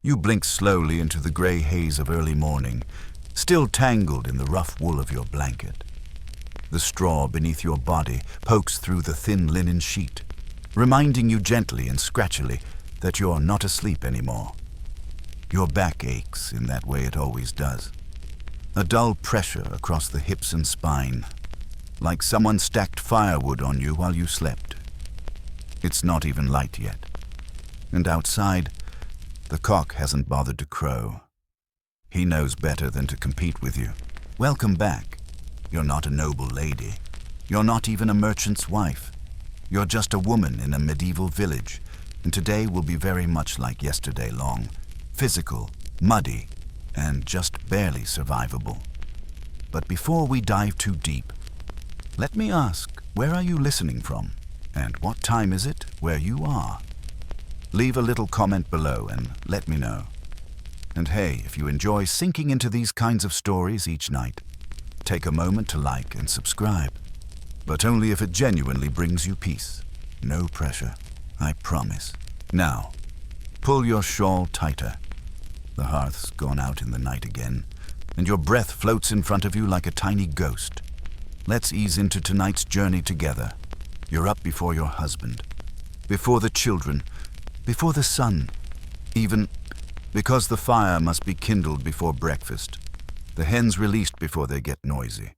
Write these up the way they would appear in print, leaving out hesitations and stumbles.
You blink slowly into the gray haze of early morning, still tangled in the rough wool of your blanket. The straw beneath your body pokes through the thin linen sheet, reminding you gently and scratchily that you're not asleep anymore. Your back aches in that way it always does. A dull pressure across the hips and spine, like someone stacked firewood on you while you slept. It's not even light yet. And outside, the cock hasn't bothered to crow. He knows better than to compete with you. Welcome back. You're not a noble lady. You're not even a merchant's wife. You're just a woman in a medieval village, and today will be very much like yesterday long. Physical, muddy, and just barely survivable. But before we dive too deep, let me ask, where are you listening from? And what time is it where you are? Leave a little comment below and let me know. And hey, if you enjoy sinking into these kinds of stories each night, take a moment to like and subscribe. But only if it genuinely brings you peace. No pressure, I promise. Now, pull your shawl tighter. The hearth's gone out in the night again, and your breath floats in front of you like a tiny ghost. Let's ease into tonight's journey together. You're up before your husband, before the children, before the sun, even because the fire must be kindled before breakfast, the hens released before they get noisy,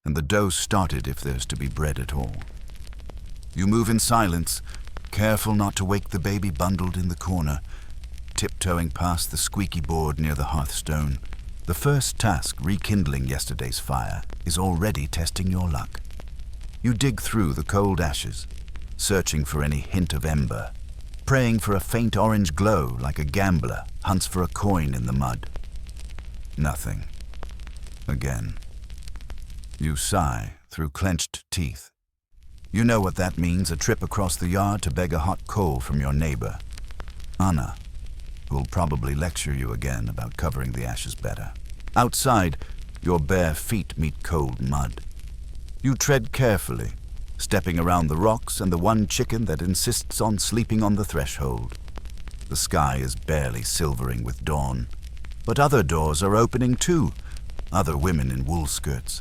and the dough started if there's to be bread at all. You move in silence, careful not to wake the baby bundled in the corner, tiptoeing past the squeaky board near the hearthstone. The first task, rekindling yesterday's fire, is already testing your luck. You dig through the cold ashes, searching for any hint of ember, praying for a faint orange glow like a gambler hunts for a coin in the mud. Nothing. Again. You sigh through clenched teeth. You know what that means, a trip across the yard to beg a hot coal from your neighbor, Anna, who'll probably lecture you again about covering the ashes better. Outside, your bare feet meet cold mud. You tread carefully, stepping around the rocks and the one chicken that insists on sleeping on the threshold. The sky is barely silvering with dawn, but other doors are opening too. Other women in wool skirts,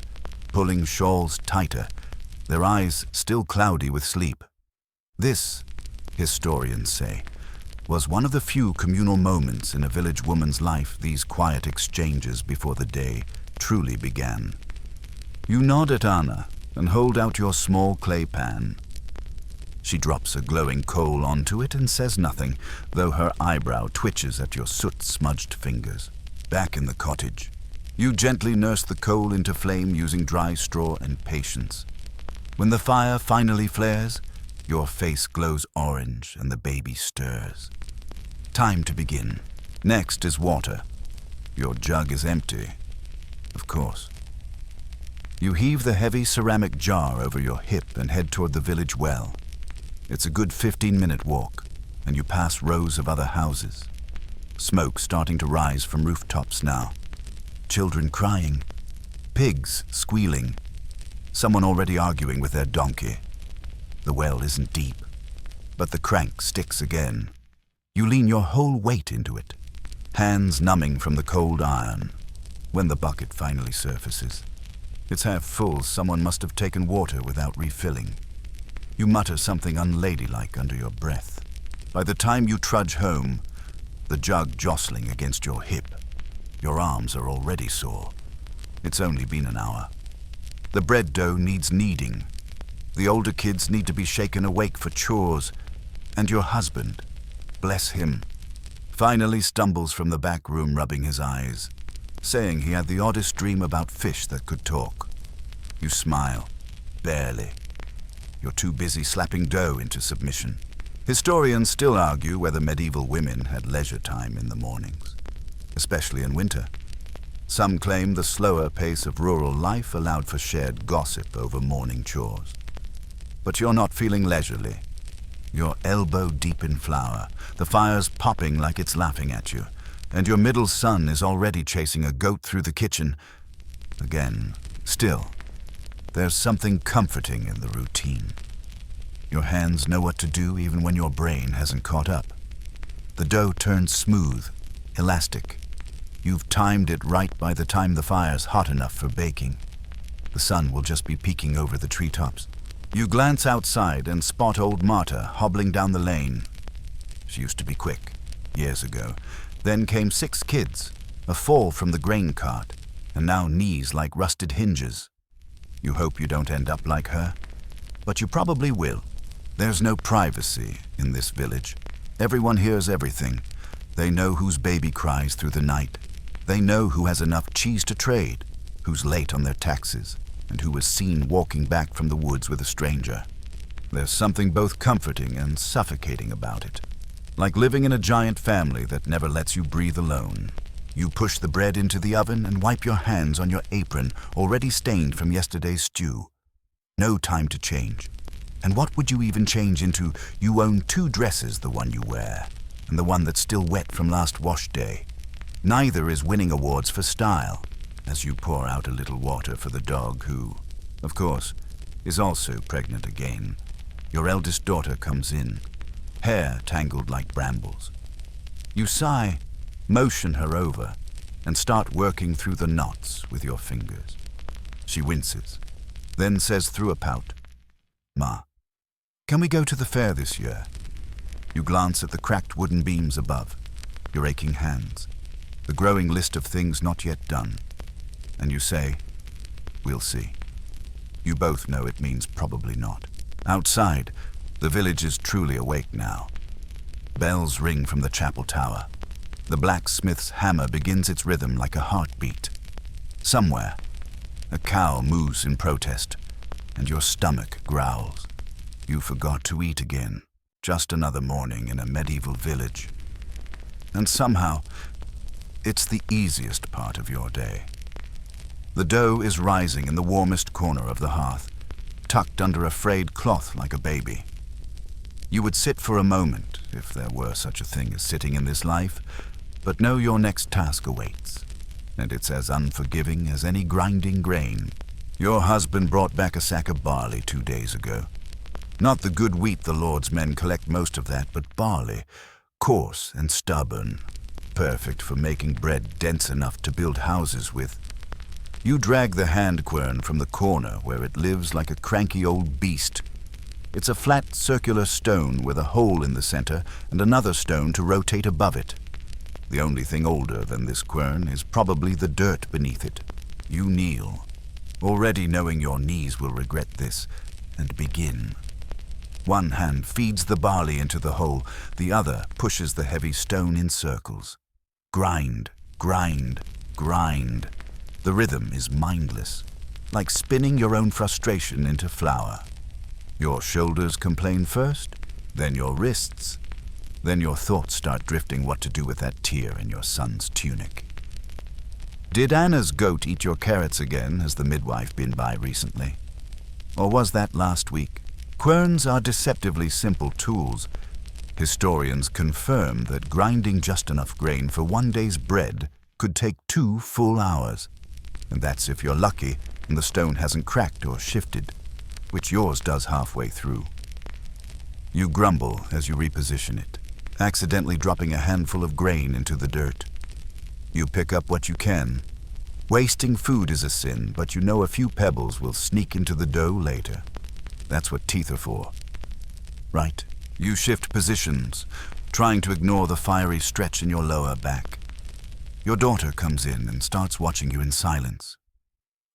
pulling shawls tighter, their eyes still cloudy with sleep. This, historians say, was one of the few communal moments in a village woman's life, these quiet exchanges before the day truly began. You nod at Anna and hold out your small clay pan. She drops a glowing coal onto it and says nothing, though her eyebrow twitches at your soot-smudged fingers. Back in the cottage, you gently nurse the coal into flame using dry straw and patience. When the fire finally flares, your face glows orange and the baby stirs. Time to begin. Next is water. Your jug is empty, of course. You heave the heavy ceramic jar over your hip and head toward the village well. It's a good 15-minute walk, and you pass rows of other houses. Smoke starting to rise from rooftops now. Children crying. Pigs squealing. Someone already arguing with their donkey. The well isn't deep, but the crank sticks again. You lean your whole weight into it, hands numbing from the cold iron. When the bucket finally surfaces, it's half full. Someone must have taken water without refilling. You mutter something unladylike under your breath. By the time you trudge home, the jug jostling against your hip, your arms are already sore. It's only been an hour. The bread dough needs kneading. The older kids need to be shaken awake for chores, and your husband, bless him, finally stumbles from the back room rubbing his eyes, saying he had the oddest dream about fish that could talk. You smile, barely. You're too busy slapping dough into submission. Historians still argue whether medieval women had leisure time in the mornings, especially in winter. Some claim the slower pace of rural life allowed for shared gossip over morning chores. But you're not feeling leisurely. You're elbow deep in flour, the fire's popping like it's laughing at you, and your middle son is already chasing a goat through the kitchen. Again, still, there's something comforting in the routine. Your hands know what to do even when your brain hasn't caught up. The dough turns smooth, elastic. You've timed it right by the time the fire's hot enough for baking. The sun will just be peeking over the treetops. You glance outside and spot old Marta hobbling down the lane. She used to be quick, years ago. Then came 6 kids, a fall from the grain cart, and now knees like rusted hinges. You hope you don't end up like her, but you probably will. There's no privacy in this village. Everyone hears everything. They know whose baby cries through the night. They know who has enough cheese to trade, who's late on their taxes, and who was seen walking back from the woods with a stranger. There's something both comforting and suffocating about it. Like living in a giant family that never lets you breathe alone. You push the bread into the oven and wipe your hands on your apron, already stained from yesterday's stew. No time to change. And what would you even change into? You own 2 dresses, the one you wear, and the one that's still wet from last wash day. Neither is winning awards for style, as you pour out a little water for the dog who, of course, is also pregnant again. Your eldest daughter comes in, hair tangled like brambles. You sigh, motion her over, and start working through the knots with your fingers. She winces, then says through a pout, "Ma, can we go to the fair this year?" You glance at the cracked wooden beams above, your aching hands, the growing list of things not yet done, and you say, "We'll see." You both know it means probably not. Outside, the village is truly awake now. Bells ring from the chapel tower. The blacksmith's hammer begins its rhythm like a heartbeat. Somewhere, a cow moos in protest, and your stomach growls. You forgot to eat again. Just another morning in a medieval village. And somehow, it's the easiest part of your day. The dough is rising in the warmest corner of the hearth, tucked under a frayed cloth like a baby. You would sit for a moment, if there were such a thing as sitting in this life, but know your next task awaits, and it's as unforgiving as any grinding grain. Your husband brought back a sack of barley 2 days ago. Not the good wheat the Lord's men collect most of that, but barley, coarse and stubborn, perfect for making bread dense enough to build houses with. You drag the hand quern from the corner where it lives like a cranky old beast. It's a flat circular stone with a hole in the center and another stone to rotate above it. The only thing older than this quern is probably the dirt beneath it. You kneel, already knowing your knees will regret this, and begin. One hand feeds the barley into the hole, the other pushes the heavy stone in circles. Grind, grind, grind. The rhythm is mindless, like spinning your own frustration into flour. Your shoulders complain first, then your wrists, then your thoughts start drifting what to do with that tear in your son's tunic. Did Anna's goat eat your carrots again? Has the midwife been by recently? Or was that last week? Querns are deceptively simple tools. Historians confirm that grinding just enough grain for 1 day's bread could take 2 full hours. And that's if you're lucky and the stone hasn't cracked or shifted, which yours does halfway through. You grumble as you reposition it, accidentally dropping a handful of grain into the dirt. You pick up what you can. Wasting food is a sin, but you know a few pebbles will sneak into the dough later. That's what teeth are for. Right. You shift positions, trying to ignore the fiery stretch in your lower back. Your daughter comes in and starts watching you in silence.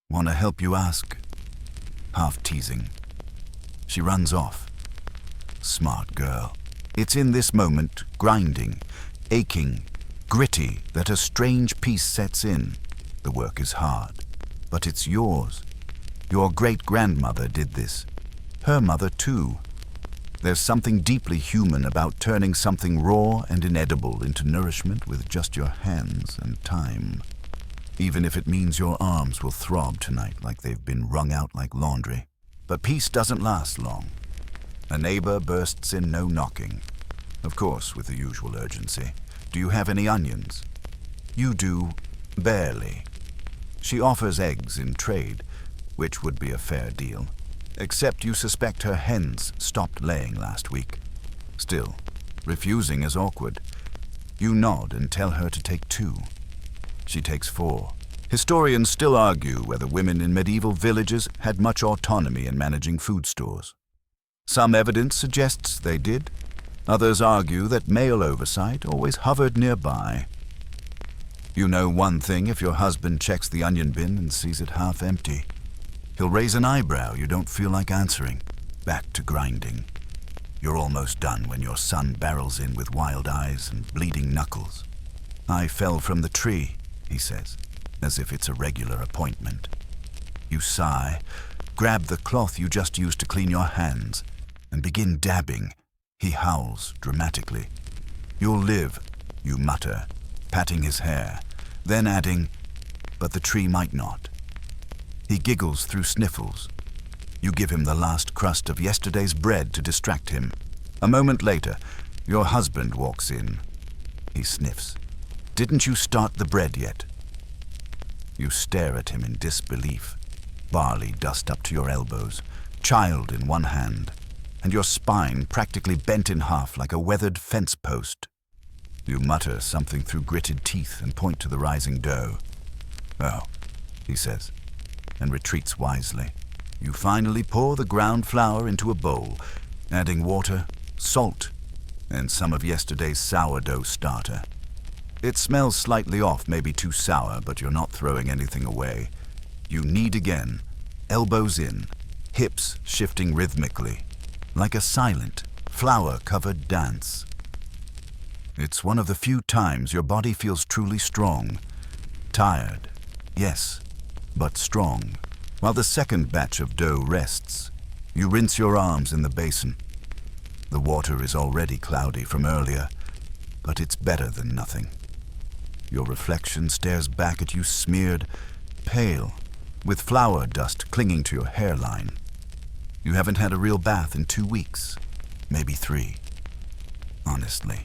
"Want to help?" you ask, half teasing. She runs off. Smart girl. It's in this moment, grinding, aching, gritty, that a strange peace sets in. The work is hard, but it's yours. Your great-grandmother did this. Her mother, too. There's something deeply human about turning something raw and inedible into nourishment with just your hands and time. Even if it means your arms will throb tonight like they've been wrung out like laundry. But peace doesn't last long. A neighbor bursts in, no knocking. Of course, with the usual urgency. "Do you have any onions?" You do, barely. She offers eggs in trade, which would be a fair deal. Except you suspect her hens stopped laying last week. Still, refusing is awkward. You nod and tell her to take 2. She takes 4. Historians still argue whether women in medieval villages had much autonomy in managing food stores. Some evidence suggests they did. Others argue that male oversight always hovered nearby. You know one thing if your husband checks the onion bin and sees it half empty. He'll raise an eyebrow you don't feel like answering. Back to grinding. You're almost done when your son barrels in with wild eyes and bleeding knuckles. "I fell from the tree," he says, as if it's a regular appointment. You sigh, grab the cloth you just used to clean your hands, and begin dabbing. He howls dramatically. "You'll live," you mutter, patting his hair, then adding, "but the tree might not." He giggles through sniffles. You give him the last crust of yesterday's bread to distract him. A moment later, your husband walks in. He sniffs. "Didn't you start the bread yet?" You stare at him in disbelief. Barley dust up to your elbows, child in one hand, and your spine practically bent in half like a weathered fence post. You mutter something through gritted teeth and point to the rising dough. "Oh," he says, and retreats wisely. You finally pour the ground flour into a bowl, adding water, salt, and some of yesterday's sourdough starter. It smells slightly off, maybe too sour, but you're not throwing anything away. You knead again, elbows in, hips shifting rhythmically, like a silent, flour-covered dance. It's one of the few times your body feels truly strong. Tired, yes, but strong. While the second batch of dough rests, you rinse your arms in the basin. The water is already cloudy from earlier, but it's better than nothing. Your reflection stares back at you smeared, pale, with flour dust clinging to your hairline. You haven't had a real bath in 2 weeks, maybe 3. Honestly,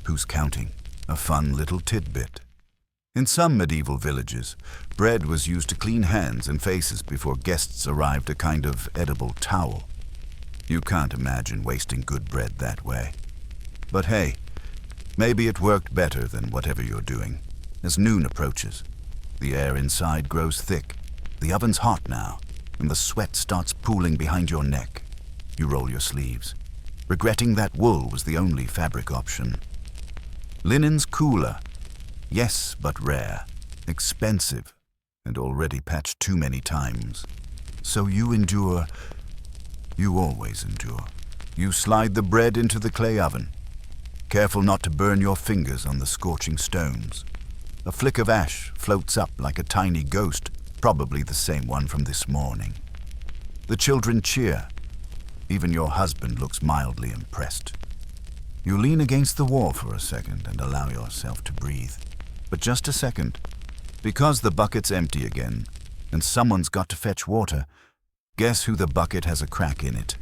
who's counting? A fun little tidbit. In some medieval villages, bread was used to clean hands and faces before guests arrived, a kind of edible towel. You can't imagine wasting good bread that way. But hey, maybe it worked better than whatever you're doing. As noon approaches, the air inside grows thick. The oven's hot now, and the sweat starts pooling behind your neck. You roll your sleeves, regretting that wool was the only fabric option. Linen's cooler. Yes, but rare, expensive, and already patched too many times. So you endure. You always endure. You slide the bread into the clay oven, careful not to burn your fingers on the scorching stones. A flick of ash floats up like a tiny ghost, probably the same one from this morning. The children cheer. Even your husband looks mildly impressed. You lean against the wall for a second and allow yourself to breathe. But just a second, because the bucket's empty again, and someone's got to fetch water. Guess who the bucket has a crack in it?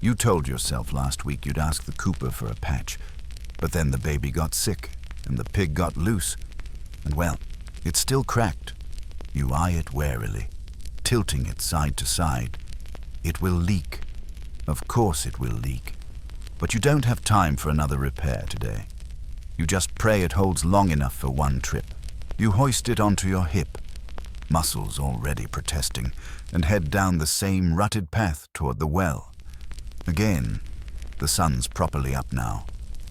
You told yourself last week you'd ask the cooper for a patch, but then the baby got sick, and the pig got loose, and well, it's still cracked. You eye it warily, tilting it side to side. It will leak. Of course it will leak. But you don't have time for another repair today. You just pray it holds long enough for one trip. You hoist it onto your hip, muscles already protesting, and head down the same rutted path toward the well. Again, the sun's properly up now,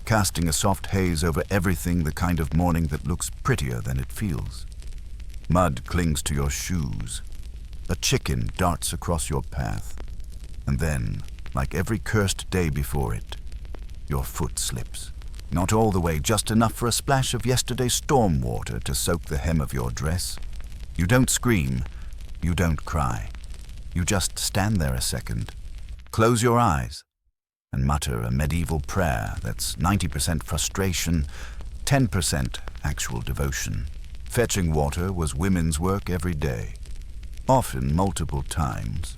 casting a soft haze over everything, the kind of morning that looks prettier than it feels. Mud clings to your shoes. A chicken darts across your path. And then, like every cursed day before it, your foot slips. Not all the way, just enough for a splash of yesterday's storm water to soak the hem of your dress. You don't scream. You don't cry. You just stand there a second, close your eyes, and mutter a medieval prayer that's 90% frustration, 10% actual devotion. Fetching water was women's work every day, often multiple times.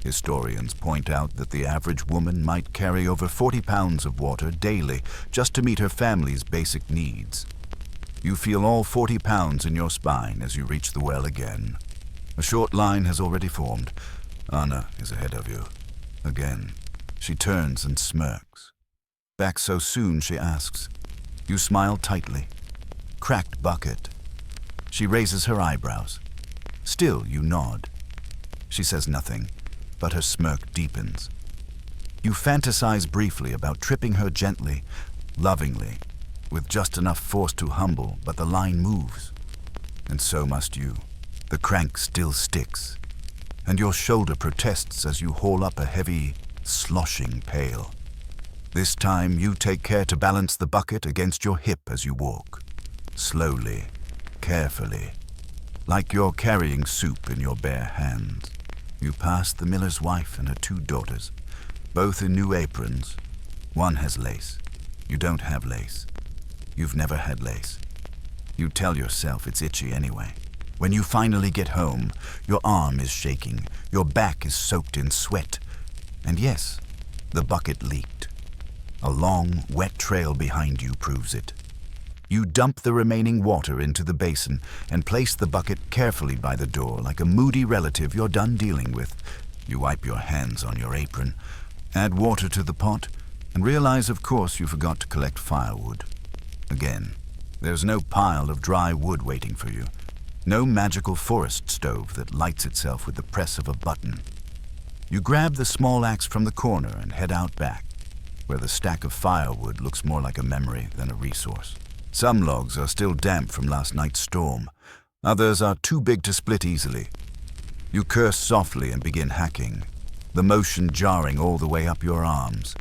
Historians point out that the average woman might carry over 40 pounds of water daily just to meet her family's basic needs. You feel all 40 pounds in your spine as you reach the well again. A short line has already formed. Anna is ahead of you. Again, she turns and smirks. Back so soon, she asks, You smile tightly. Cracked bucket. She raises her eyebrows. Still, you nod. She says nothing, but her smirk deepens. You fantasize briefly about tripping her gently, lovingly, with just enough force to humble, but the line moves. And so must you. The crank still sticks, and your shoulder protests as you haul up a heavy, sloshing pail. This time you take care to balance the bucket against your hip as you walk. Slowly, carefully, like you're carrying soup in your bare hands. You pass the miller's wife and her 2 daughters, both in new aprons. One has lace. You don't have lace. You've never had lace. You tell yourself it's itchy anyway. When you finally get home, your arm is shaking, your back is soaked in sweat. And yes, the bucket leaked. A long, wet trail behind you proves it. You dump the remaining water into the basin and place the bucket carefully by the door like a moody relative you're done dealing with. You wipe your hands on your apron, add water to the pot, and realize, of course, you forgot to collect firewood. Again, there's no pile of dry wood waiting for you. No magical forest stove that lights itself with the press of a button. You grab the small axe from the corner and head out back, where the stack of firewood looks more like a memory than a resource. Some logs are still damp from last night's storm. Others are too big to split easily. You curse softly and begin hacking, the motion jarring all the way up your arms.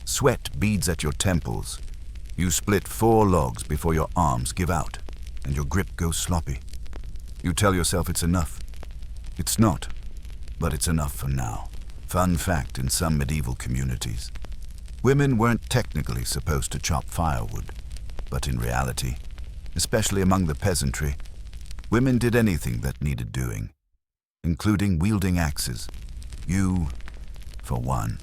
Sweat beads at your temples. You split 4 logs before your arms give out, and your grip goes sloppy. You tell yourself it's enough. It's not, but it's enough for now. Fun fact in some medieval communities. Women weren't technically supposed to chop firewood, but in reality, especially among the peasantry, women did anything that needed doing, including wielding axes. You, for one,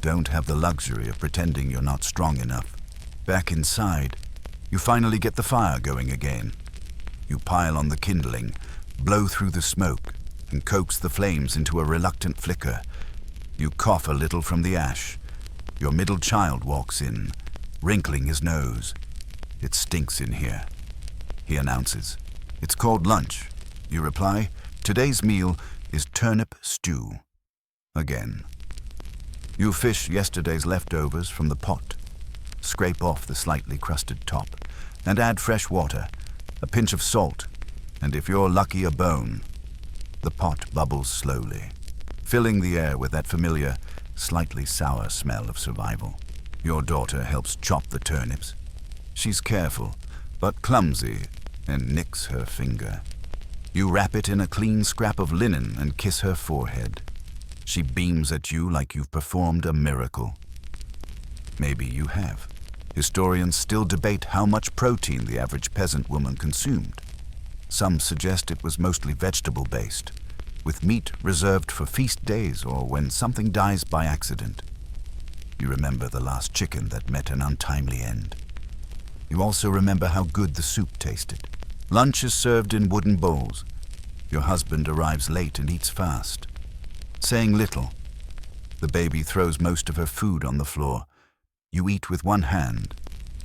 don't have the luxury of pretending you're not strong enough. Back inside, you finally get the fire going again. You pile on the kindling, blow through the smoke, and coax the flames into a reluctant flicker. You cough a little from the ash. Your middle child walks in, wrinkling his nose. "It stinks in here," he announces. "It's called lunch." You reply, "Today's meal is turnip stew." Again. You fish yesterday's leftovers from the pot, scrape off the slightly crusted top, and add fresh water, a pinch of salt, and if you're lucky, a bone. The pot bubbles slowly, filling the air with that familiar, slightly sour smell of survival. Your daughter helps chop the turnips. She's careful, but clumsy, and nicks her finger. You wrap it in a clean scrap of linen and kiss her forehead. She beams at you like you've performed a miracle. Maybe you have. Historians still debate how much protein the average peasant woman consumed. Some suggest it was mostly vegetable-based, with meat reserved for feast days or when something dies by accident. You remember the last chicken that met an untimely end. You also remember how good the soup tasted. Lunch is served in wooden bowls. Your husband arrives late and eats fast, saying little. The baby throws most of her food on the floor. You eat with one hand,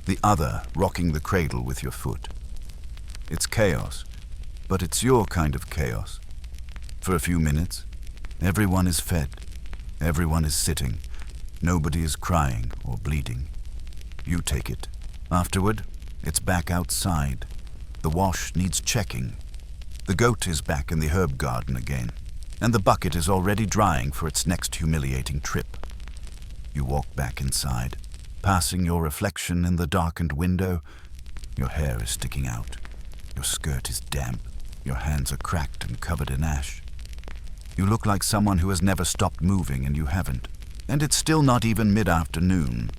the other rocking the cradle with your foot. It's chaos, but it's your kind of chaos. For a few minutes, everyone is fed, everyone is sitting, nobody is crying or bleeding. You take it. Afterward, it's back outside. The wash needs checking. The goat is back in the herb garden again, and the bucket is already drying for its next humiliating trip. You walk back inside, passing your reflection in the darkened window. Your hair is sticking out. Your skirt is damp. Your hands are cracked and covered in ash. You look like someone who has never stopped moving, and you haven't. And it's still not even mid-afternoon.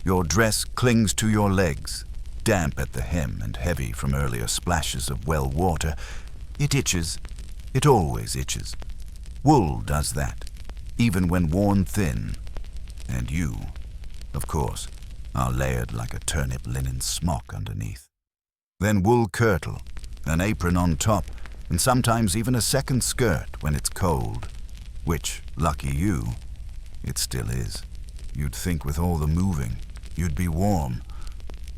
Your dress clings to your legs, damp at the hem and heavy from earlier splashes of well water. It itches. It always itches. Wool does that, even when worn thin. And you, of course, are layered like a turnip linen smock underneath. Then wool kirtle, an apron on top, and sometimes even a second skirt when it's cold, which, lucky you, it still is. You'd think with all the moving, you'd be warm.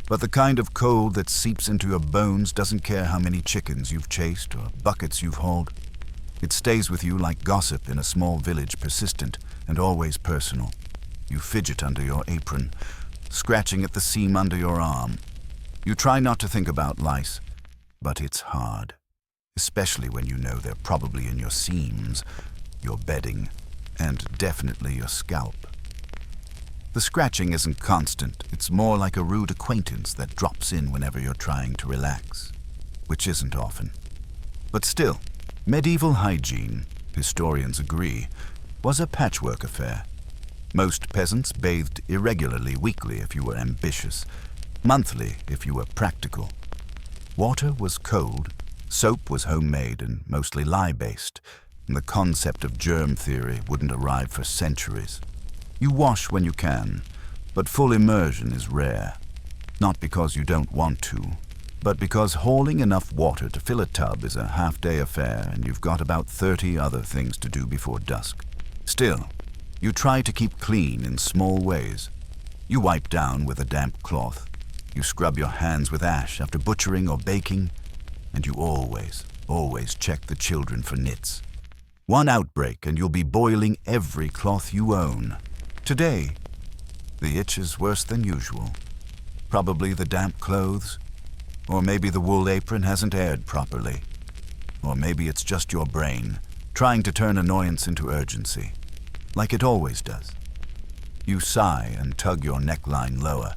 But the kind of cold that seeps into your bones doesn't care how many chickens you've chased or buckets you've hauled. It stays with you like gossip in a small village, persistent and always personal. You fidget under your apron, scratching at the seam under your arm. You try not to think about lice, but it's hard, especially when you know they're probably in your seams, your bedding, and definitely your scalp. The scratching isn't constant. It's more like a rude acquaintance that drops in whenever you're trying to relax, which isn't often. But still, medieval hygiene, historians agree, was a patchwork affair. Most peasants bathed irregularly, weekly if you were ambitious, monthly if you were practical. Water was cold, soap was homemade and mostly lye-based, and the concept of germ theory wouldn't arrive for centuries. You wash when you can, but full immersion is rare. Not because you don't want to, but because hauling enough water to fill a tub is a half-day affair and you've got about 30 other things to do before dusk. Still, you try to keep clean in small ways. You wipe down with a damp cloth. You scrub your hands with ash after butchering or baking, and you always check the children for nits. One outbreak and you'll be boiling every cloth you own. Today, the itch is worse than usual. Probably the damp clothes, or maybe the wool apron hasn't aired properly, or maybe it's just your brain trying to turn annoyance into urgency, like it always does. You sigh and tug your neckline lower,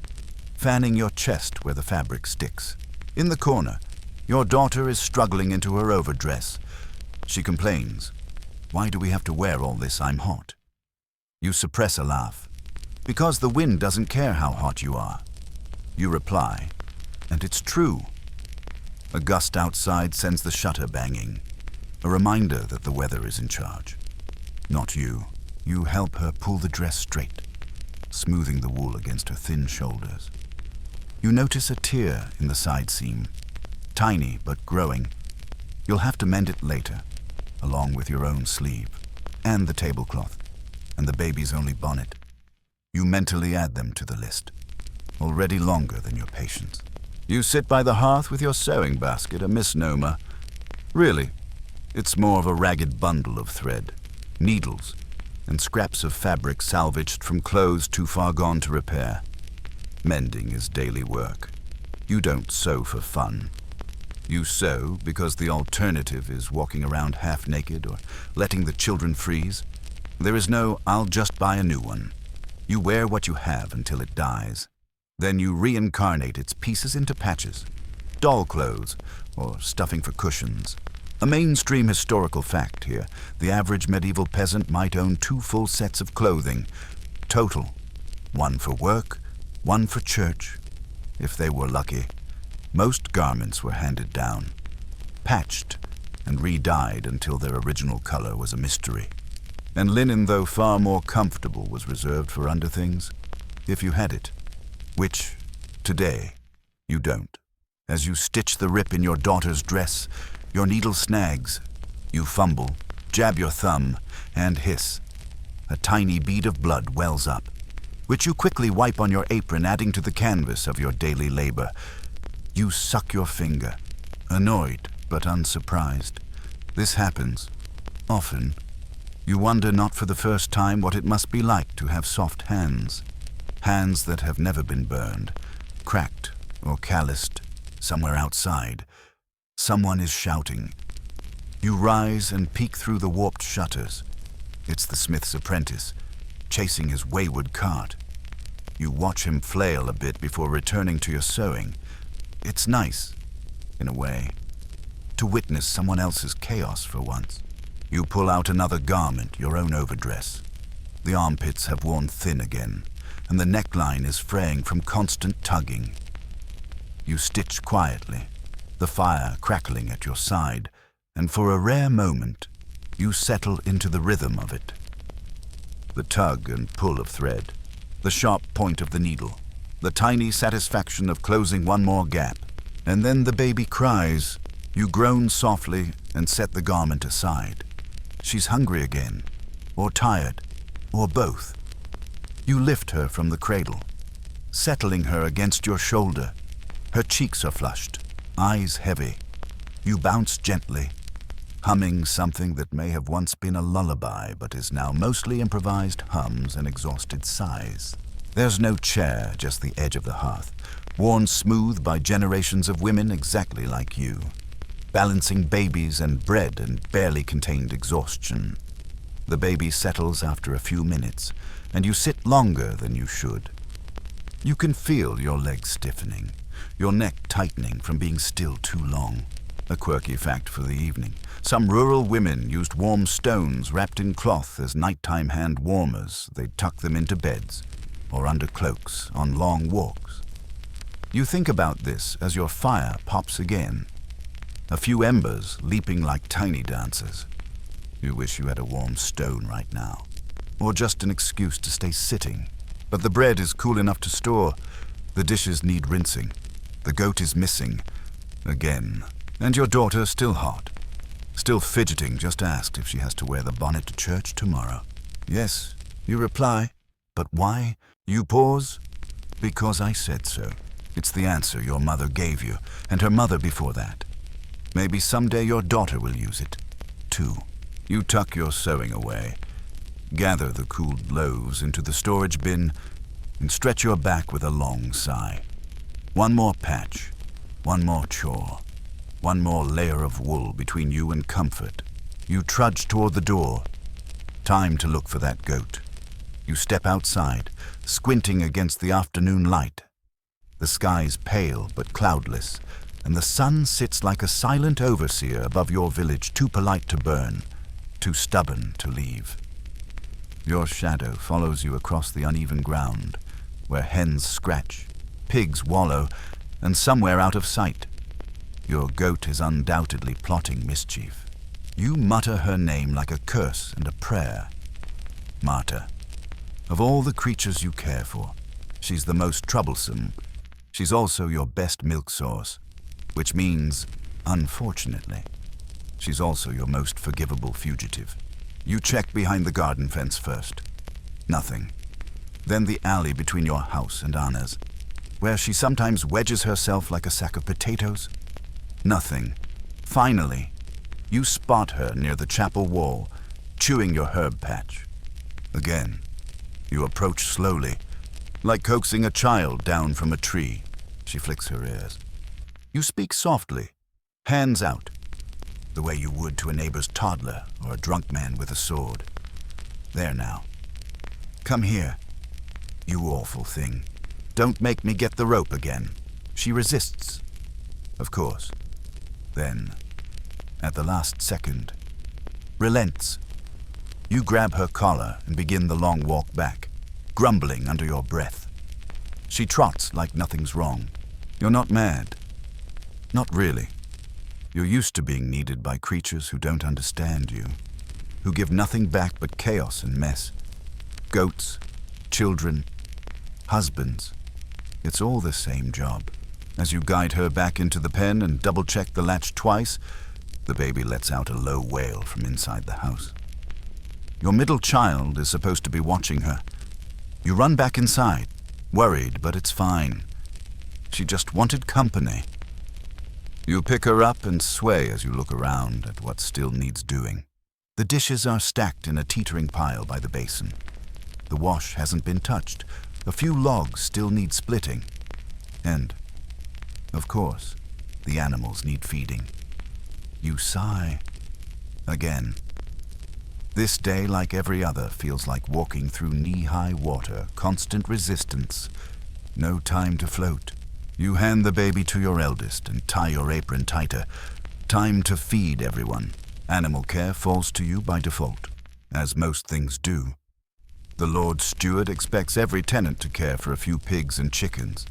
fanning your chest where the fabric sticks. In the corner, your daughter is struggling into her overdress. She complains, "Why do we have to wear all this? I'm hot." You suppress a laugh, because the wind doesn't care how hot you are. You reply, and it's true. A gust outside sends the shutter banging, a reminder that the weather is in charge. Not you. You help her pull the dress straight, smoothing the wool against her thin shoulders. You notice a tear in the side seam, tiny but growing. You'll have to mend it later, along with your own sleeve, and the tablecloth, and the baby's only bonnet. You mentally add them to the list, already longer than your patience. You sit by the hearth with your sewing basket, a misnomer. Really, it's more of a ragged bundle of thread, needles, and scraps of fabric salvaged from clothes too far gone to repair. Mending is daily work. You don't sew for fun. You sew because the alternative is walking around half naked or letting the children freeze. There is no, "I'll just buy a new one." You wear what you have until it dies. Then you reincarnate its pieces into patches, doll clothes, or stuffing for cushions. A mainstream historical fact here: the average medieval peasant might own 2 full sets of clothing, total. One for work, one for church, if they were lucky. Most garments were handed down, patched, and re-dyed until their original color was a mystery. And linen, though far more comfortable, was reserved for underthings, if you had it, which, today, you don't. As you stitch the rip in your daughter's dress, your needle snags. You fumble, jab your thumb, and hiss. A tiny bead of blood wells up, which you quickly wipe on your apron, adding to the canvas of your daily labor. You suck your finger, annoyed but unsurprised. This happens, often. You wonder, not for the first time, what it must be like to have soft hands. Hands that have never been burned, cracked or calloused, somewhere outside. Someone is shouting. You rise and peek through the warped shutters. It's the smith's apprentice, chasing his wayward cart. You watch him flail a bit before returning to your sewing. It's nice, in a way, to witness someone else's chaos for once. You pull out another garment, your own overdress. The armpits have worn thin again, and the neckline is fraying from constant tugging. You stitch quietly, the fire crackling at your side, and for a rare moment, you settle into the rhythm of it. The tug and pull of thread, the sharp point of the needle, the tiny satisfaction of closing one more gap, and then the baby cries. You groan softly and set the garment aside. She's hungry again, or tired, or both. You lift her from the cradle, settling her against your shoulder. Her cheeks are flushed, eyes heavy. You bounce gently, humming something that may have once been a lullaby but is now mostly improvised hums and exhausted sighs. There's no chair, just the edge of the hearth, worn smooth by generations of women exactly like you, balancing babies and bread and barely contained exhaustion. The baby settles after a few minutes, and you sit longer than you should. You can feel your legs stiffening, your neck tightening from being still too long. A quirky fact for the evening: some rural women used warm stones wrapped in cloth as nighttime hand warmers. They'd tuck them into beds or under cloaks on long walks. You think about this as your fire pops again, a few embers leaping like tiny dancers. You wish you had a warm stone right now, or just an excuse to stay sitting. But the bread is cool enough to store. The dishes need rinsing. The goat is missing again. And your daughter still hot, still fidgeting, just asked if she has to wear the bonnet to church tomorrow. Yes, you reply. But why? You pause. Because I said so. It's the answer your mother gave you, and her mother before that. Maybe someday your daughter will use it, too. You tuck your sewing away, gather the cooled loaves into the storage bin, and stretch your back with a long sigh. One more patch, one more chore, one more layer of wool between you and comfort. You trudge toward the door. Time to look for that goat. You step outside, squinting against the afternoon light. The sky's pale but cloudless, and the sun sits like a silent overseer above your village, too polite to burn, too stubborn to leave. Your shadow follows you across the uneven ground, where hens scratch, pigs wallow, and somewhere out of sight, your goat is undoubtedly plotting mischief. You mutter her name like a curse and a prayer. Marta. Of all the creatures you care for, she's the most troublesome. She's also your best milk source, which means, unfortunately, she's also your most forgivable fugitive. You check behind the garden fence first. Nothing. Then the alley between your house and Anna's, where she sometimes wedges herself like a sack of potatoes. Nothing. Finally, you spot her near the chapel wall, chewing your herb patch. Again, you approach slowly, like coaxing a child down from a tree. She flicks her ears. You speak softly, hands out, the way you would to a neighbor's toddler or a drunk man with a sword. There now. Come here, you awful thing. Don't make me get the rope again. She resists. Of course. Then, at the last second, relents. You grab her collar and begin the long walk back, grumbling under your breath. She trots like nothing's wrong. You're not mad. Not really. You're used to being needed by creatures who don't understand you, who give nothing back but chaos and mess. Goats, children, husbands. It's all the same job. As you guide her back into the pen and double-check the latch twice, the baby lets out a low wail from inside the house. Your middle child is supposed to be watching her. You run back inside, worried, but it's fine. She just wanted company. You pick her up and sway as you look around at what still needs doing. The dishes are stacked in a teetering pile by the basin. The wash hasn't been touched. A few logs still need splitting. And, of course, the animals need feeding. You sigh. Again. This day, like every other, feels like walking through knee-high water, constant resistance, no time to float. You hand the baby to your eldest and tie your apron tighter. Time to feed everyone. Animal care falls to you by default, as most things do. The Lord Steward expects every tenant to care for a few pigs and chickens,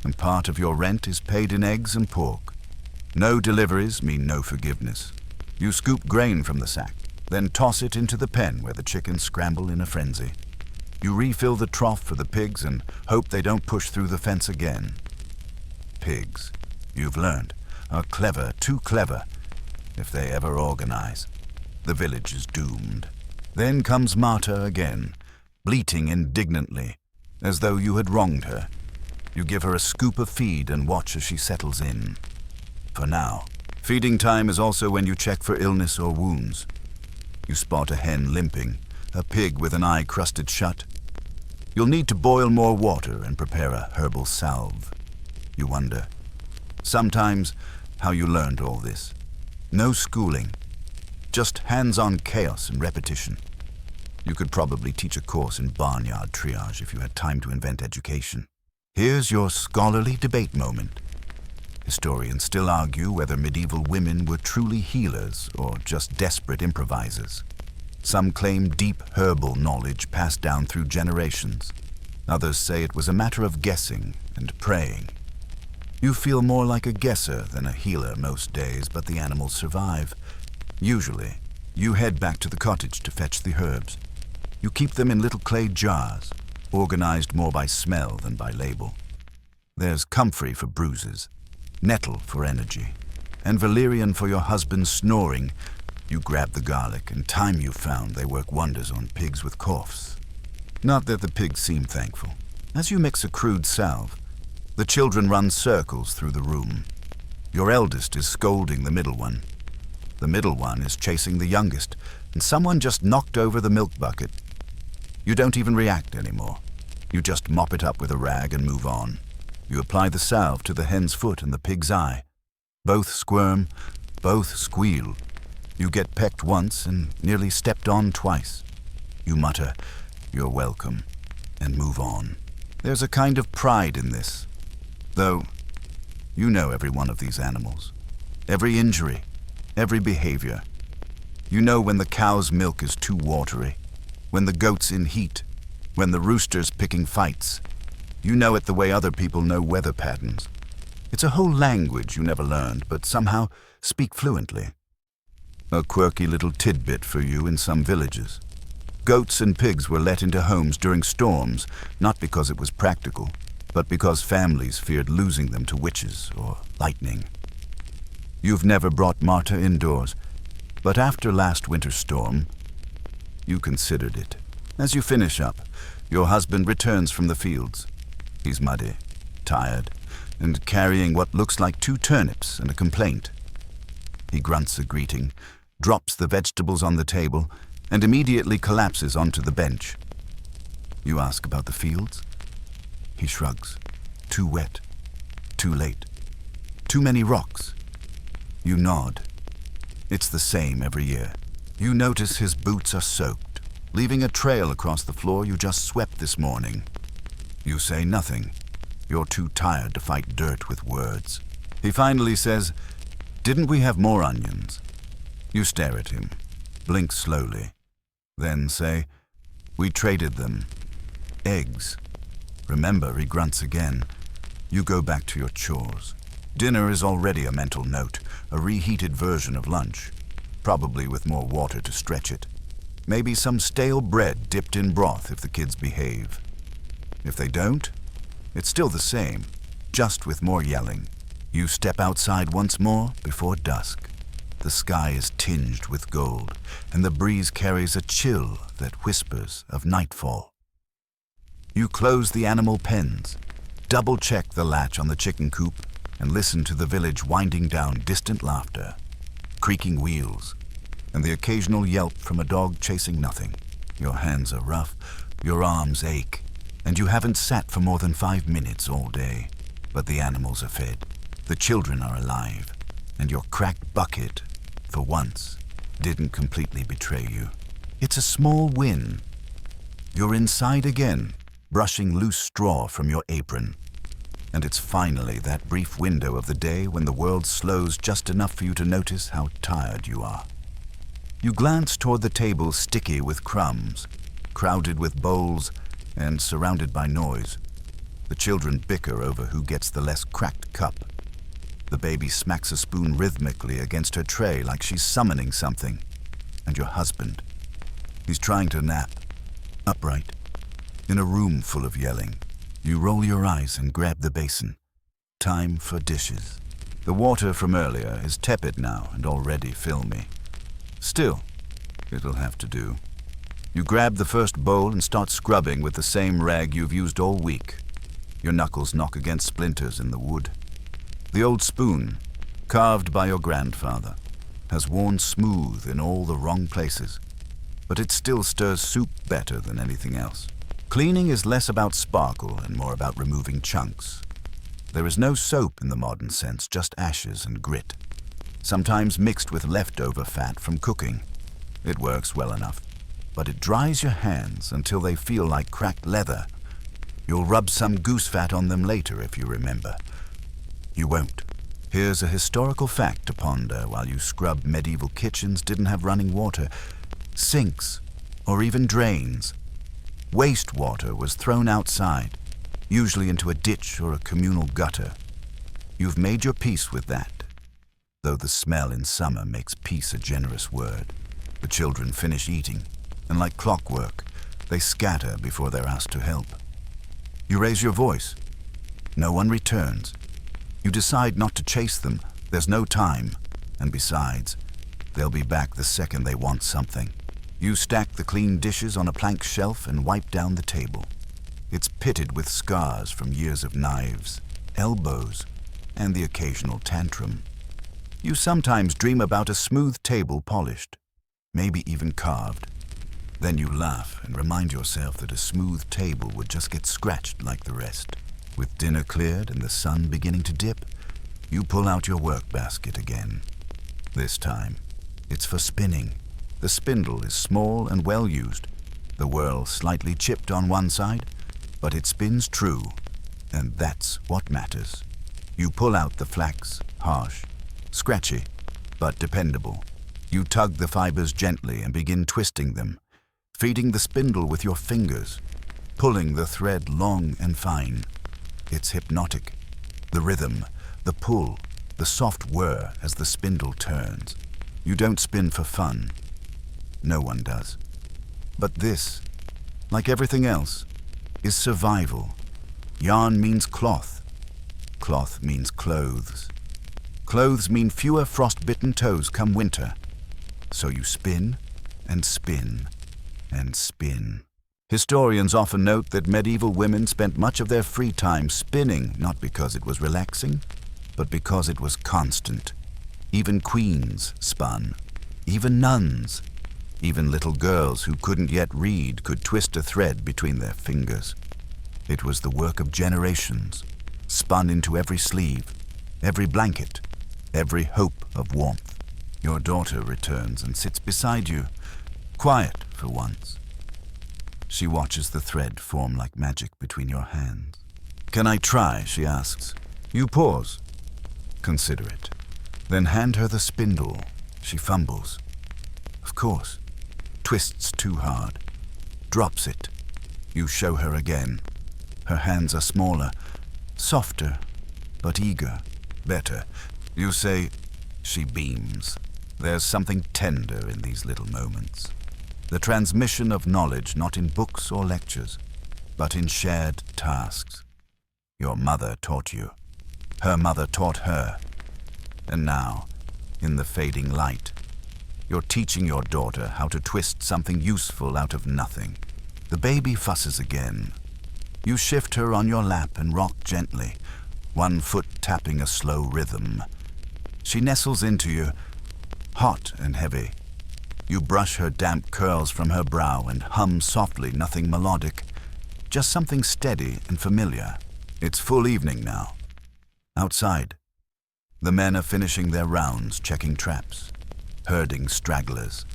and part of your rent is paid in eggs and pork. No deliveries mean no forgiveness. You scoop grain from the sack, then toss it into the pen where the chickens scramble in a frenzy. You refill the trough for the pigs and hope they don't push through the fence again. Pigs, you've learned, are clever, too clever, if they ever organize. The village is doomed. Then comes Marta again, bleating indignantly, as though you had wronged her. You give her a scoop of feed and watch as she settles in. For now, feeding time is also when you check for illness or wounds. You spot a hen limping, a pig with an eye crusted shut. You'll need to boil more water and prepare a herbal salve. You wonder, sometimes, how you learned all this. No schooling, just hands-on chaos and repetition. You could probably teach a course in barnyard triage if you had time to invent education. Here's your scholarly debate moment. Historians still argue whether medieval women were truly healers or just desperate improvisers. Some claim deep herbal knowledge passed down through generations. Others say it was a matter of guessing and praying. You feel more like a guesser than a healer most days, but the animals survive. Usually, you head back to the cottage to fetch the herbs. You keep them in little clay jars, organized more by smell than by label. There's comfrey for bruises, nettle for energy, and valerian for your husband's snoring. You grab the garlic, and time you've found they work wonders on pigs with coughs. Not that the pigs seem thankful. As you mix a crude salve, the children run circles through the room. Your eldest is scolding the middle one. The middle one is chasing the youngest, and someone just knocked over the milk bucket. You don't even react anymore. You just mop it up with a rag and move on. You apply the salve to the hen's foot and the pig's eye. Both squirm, both squeal. You get pecked once and nearly stepped on twice. You mutter, "You're welcome," and move on. There's a kind of pride in this. Though, you know every one of these animals. Every injury, every behavior. You know when the cow's milk is too watery, when the goat's in heat, when the rooster's picking fights. You know it the way other people know weather patterns. It's a whole language you never learned, but somehow speak fluently. A quirky little tidbit for you in some villages. Goats and pigs were let into homes during storms, not because it was practical, but because families feared losing them to witches or lightning. You've never brought Marta indoors, but after last winter's storm, you considered it. As you finish up, your husband returns from the fields. He's muddy, tired, and carrying what looks like 2 turnips and a complaint. He grunts a greeting, drops the vegetables on the table, and immediately collapses onto the bench. You ask about the fields? He shrugs. Too wet. Too late. Too many rocks. You nod. It's the same every year. You notice his boots are soaked, leaving a trail across the floor you just swept this morning. You say nothing. You're too tired to fight dirt with words. He finally says, "Didn't we have more onions?" You stare at him, blink slowly, then say, "We traded them. Eggs." Remember, he grunts again. You go back to your chores. Dinner is already a mental note, a reheated version of lunch, probably with more water to stretch it. Maybe some stale bread dipped in broth if the kids behave. If they don't, it's still the same, just with more yelling. You step outside once more before dusk. The sky is tinged with gold, and the breeze carries a chill that whispers of nightfall. You close the animal pens, double-check the latch on the chicken coop, and listen to the village winding down distant laughter, creaking wheels, and the occasional yelp from a dog chasing nothing. Your hands are rough, your arms ache, and you haven't sat for more than 5 minutes all day. But the animals are fed, the children are alive, and your cracked bucket, for once, didn't completely betray you. It's a small win. You're inside again, brushing loose straw from your apron. And it's finally that brief window of the day when the world slows just enough for you to notice how tired you are. You glance toward the table sticky with crumbs, crowded with bowls, and surrounded by noise. The children bicker over who gets the less cracked cup. The baby smacks a spoon rhythmically against her tray like she's summoning something. And your husband, he's trying to nap, upright, in a room full of yelling. You roll your eyes and grab the basin. Time for dishes. The water from earlier is tepid now and already filmy. Still, it'll have to do. You grab the first bowl and start scrubbing with the same rag you've used all week. Your knuckles knock against splinters in the wood. The old spoon, carved by your grandfather, has worn smooth in all the wrong places, but it still stirs soup better than anything else. Cleaning is less about sparkle and more about removing chunks. There is no soap in the modern sense, just ashes and grit, sometimes mixed with leftover fat from cooking. It works well enough, but it dries your hands until they feel like cracked leather. You'll rub some goose fat on them later if you remember. You won't. Here's a historical fact to ponder while you scrub. Medieval kitchens didn't have running water, sinks, or even drains. Wastewater was thrown outside, usually into a ditch or a communal gutter. You've made your peace with that, though the smell in summer makes peace a generous word. The children finish eating, and like clockwork, they scatter before they're asked to help. You raise your voice. No one returns. You decide not to chase them. There's no time, and besides, they'll be back the second they want something. You stack the clean dishes on a plank shelf and wipe down the table. It's pitted with scars from years of knives, elbows, and the occasional tantrum. You sometimes dream about a smooth table polished, maybe even carved. Then you laugh and remind yourself that a smooth table would just get scratched like the rest. With dinner cleared and the sun beginning to dip, you pull out your work basket again. This time, it's for spinning. The spindle is small and well used, the whirl slightly chipped on one side, but it spins true, and that's what matters. You pull out the flax, harsh, scratchy, but dependable. You tug the fibers gently and begin twisting them, feeding the spindle with your fingers, pulling the thread long and fine. It's hypnotic. The rhythm, the pull, the soft whir as the spindle turns. You don't spin for fun. No one does. But this, like everything else, is survival. Yarn means cloth. Cloth means clothes. Clothes mean fewer frost-bitten toes come winter. So you spin and spin and spin. Historians often note that medieval women spent much of their free time spinning, not because it was relaxing, but because it was constant. Even queens spun. Even nuns. Even little girls who couldn't yet read could twist a thread between their fingers. It was the work of generations, spun into every sleeve, every blanket, every hope of warmth. Your daughter returns and sits beside you, quiet for once. She watches the thread form like magic between your hands. "Can I try?" she asks. You pause. Consider it. Then hand her the spindle. She fumbles. Of course. Twists too hard. Drops it. You show her again. Her hands are smaller, softer, but eager. Better. You say, she beams. There's something tender in these little moments. The transmission of knowledge not in books or lectures, but in shared tasks. Your mother taught you. Her mother taught her. And now, in the fading light, you're teaching your daughter how to twist something useful out of nothing. The baby fusses again. You shift her on your lap and rock gently, one foot tapping a slow rhythm. She nestles into you, hot and heavy. You brush her damp curls from her brow and hum softly, nothing melodic, just something steady and familiar. It's full evening now. Outside, the men are finishing their rounds, checking traps, herding stragglers,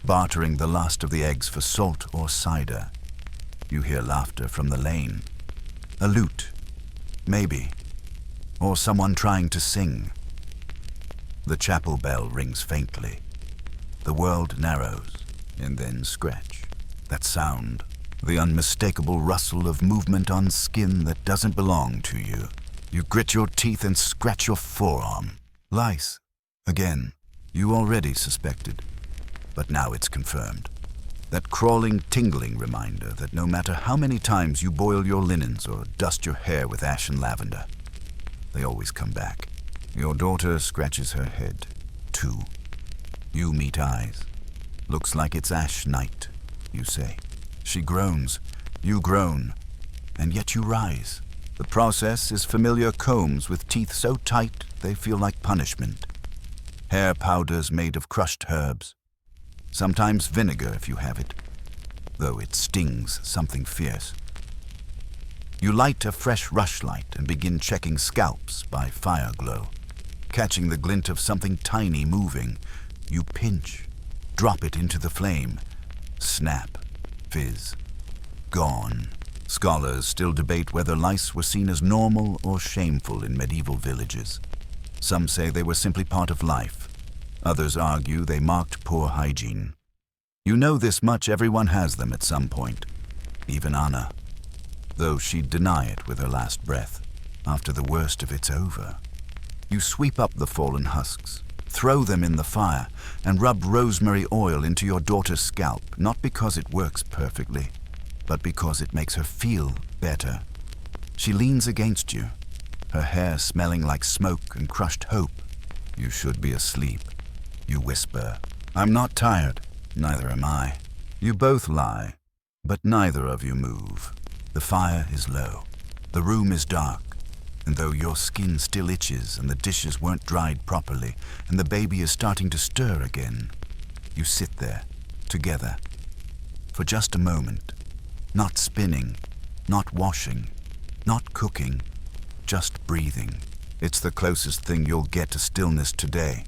bartering the last of the eggs for salt or cider. You hear laughter from the lane. A lute, maybe, or someone trying to sing. The chapel bell rings faintly. The world narrows, and then scratch. That sound, the unmistakable rustle of movement on skin that doesn't belong to you. You grit your teeth and scratch your forearm. Lice. Again. You already suspected, but now it's confirmed. That crawling, tingling reminder that no matter how many times you boil your linens or dust your hair with ash and lavender, they always come back. Your daughter scratches her head, too. You meet eyes. Looks like it's ash night, you say. She groans. You groan. And yet you rise. The process is familiar combs with teeth so tight they feel like punishment. Hair powders made of crushed herbs. Sometimes vinegar if you have it, though it stings something fierce. You light a fresh rushlight and begin checking scalps by fire glow. Catching the glint of something tiny moving, you pinch, drop it into the flame. Snap, fizz, gone. Scholars still debate whether lice were seen as normal or shameful in medieval villages. Some say they were simply part of life. Others argue they marked poor hygiene. You know this much: everyone has them at some point. Even Anna, though she'd deny it with her last breath. After the worst of it's over. You sweep up the fallen husks, throw them in the fire, and rub rosemary oil into your daughter's scalp, not because it works perfectly, but because it makes her feel better. She leans against you, her hair smelling like smoke and crushed hope. You should be asleep. You whisper, "I'm not tired." Neither am I. You both lie, but neither of you move. The fire is low. The room is dark. And though your skin still itches and the dishes weren't dried properly and the baby is starting to stir again, you sit there, together, for just a moment. Not spinning, not washing, not cooking, just breathing. It's the closest thing you'll get to stillness today.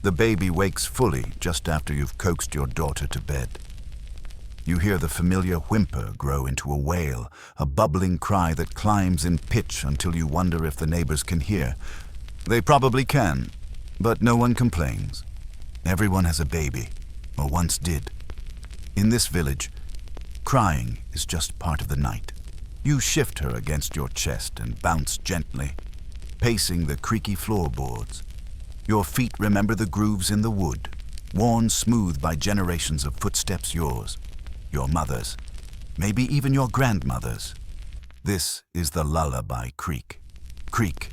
The baby wakes fully just after you've coaxed your daughter to bed. You hear the familiar whimper grow into a wail, a bubbling cry that climbs in pitch until you wonder if the neighbors can hear. They probably can, but no one complains. Everyone has a baby, or once did. In this village, crying is just part of the night. You shift her against your chest and bounce gently, pacing the creaky floorboards. Your feet remember the grooves in the wood, worn smooth by generations of footsteps, yours, your mother's, maybe even your grandmother's. This is the lullaby creak. Creak,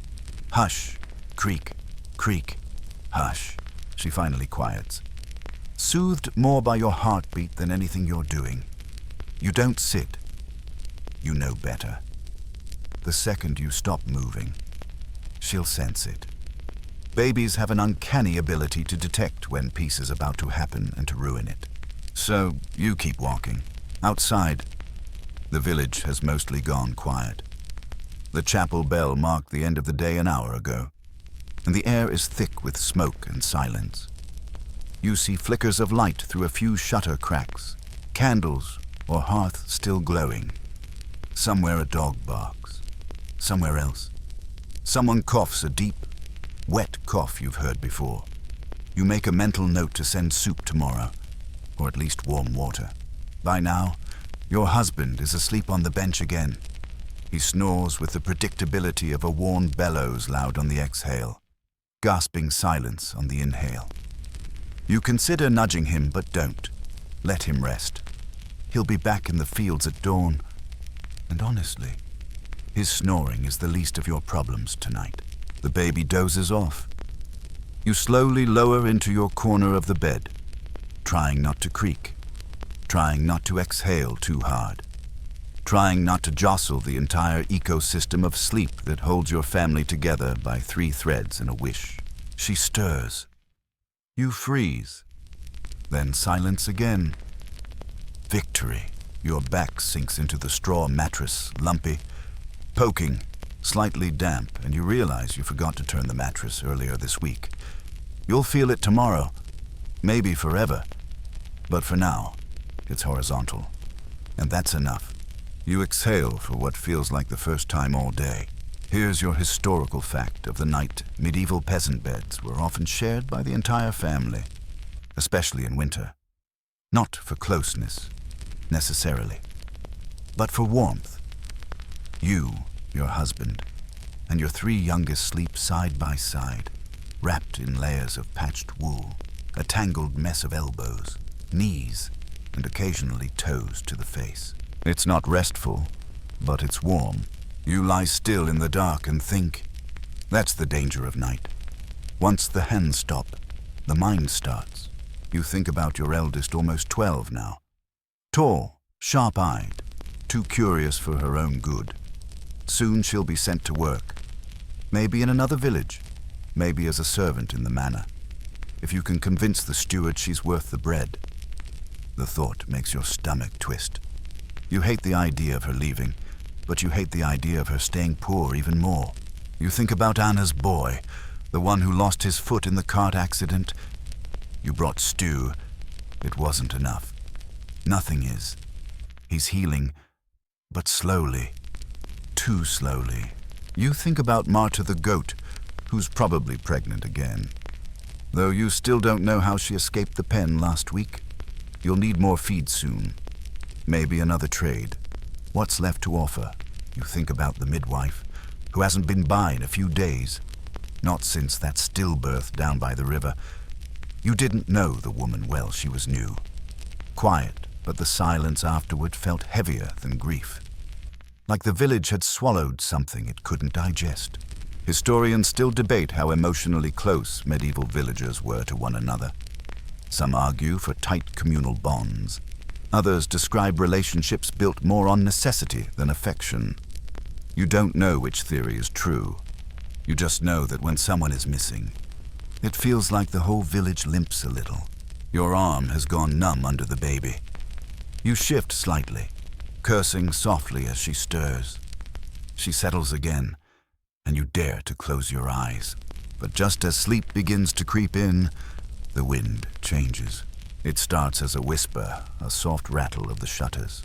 hush, creak, creak, hush. She finally quiets, soothed more by your heartbeat than anything you're doing. You don't sit. You know better. The second you stop moving, she'll sense it. Babies have an uncanny ability to detect when peace is about to happen and to ruin it. So you keep walking. Outside, the village has mostly gone quiet. The chapel bell marked the end of the day an hour ago, and the air is thick with smoke and silence. You see flickers of light through a few shutter cracks, candles or hearth still glowing. Somewhere a dog barks. Somewhere else, someone coughs a deep, wet cough you've heard before. You make a mental note to send soup tomorrow, or at least warm water. By now, your husband is asleep on the bench again. He snores with the predictability of a worn bellows loud on the exhale, gasping silence on the inhale. You consider nudging him, but don't. Let him rest. He'll be back in the fields at dawn, and honestly, his snoring is the least of your problems tonight. The baby dozes off. You slowly lower into your corner of the bed, trying not to creak, trying not to exhale too hard, trying not to jostle the entire ecosystem of sleep that holds your family together by 3 threads and a wish. She stirs. You freeze. Then silence again. Victory. Your back sinks into the straw mattress, lumpy, poking, slightly damp, and you realize you forgot to turn the mattress earlier this week. You'll feel it tomorrow, maybe forever, but for now, it's horizontal, and that's enough. You exhale for what feels like the first time all day. Here's your historical fact of the night. Medieval peasant beds were often shared by the entire family, especially in winter. Not for closeness, necessarily, but for warmth. You, your husband, and your 3 youngest sleep side by side, wrapped in layers of patched wool, a tangled mess of elbows, knees, and occasionally toes to the face. It's not restful, but it's warm. You lie still in the dark and think. That's the danger of night. Once the hands stop, the mind starts. You think about your eldest, almost 12 now. Tall, sharp-eyed, too curious for her own good. Soon she'll be sent to work. Maybe in another village. Maybe as a servant in the manor. If you can convince the steward she's worth the bread. The thought makes your stomach twist. You hate the idea of her leaving, but you hate the idea of her staying poor even more. You think about Anna's boy, the one who lost his foot in the cart accident. You brought stew. It wasn't enough. Nothing is. He's healing, but slowly. Too slowly. You think about Marta the goat, who's probably pregnant again. Though you still don't know how she escaped the pen last week. You'll need more feed soon. Maybe another trade. What's left to offer? You think about the midwife, who hasn't been by in a few days. Not since that stillbirth down by the river. You didn't know the woman well, she was new. Quiet, but the silence afterward felt heavier than grief. Like the village had swallowed something it couldn't digest. Historians still debate how emotionally close medieval villagers were to one another. Some argue for tight communal bonds. Others describe relationships built more on necessity than affection. You don't know which theory is true. You just know that when someone is missing, it feels like the whole village limps a little. Your arm has gone numb under the baby. You shift slightly, cursing softly as she stirs. She settles again, and you dare to close your eyes. But just as sleep begins to creep in, the wind changes. It starts as a whisper, a soft rattle of the shutters,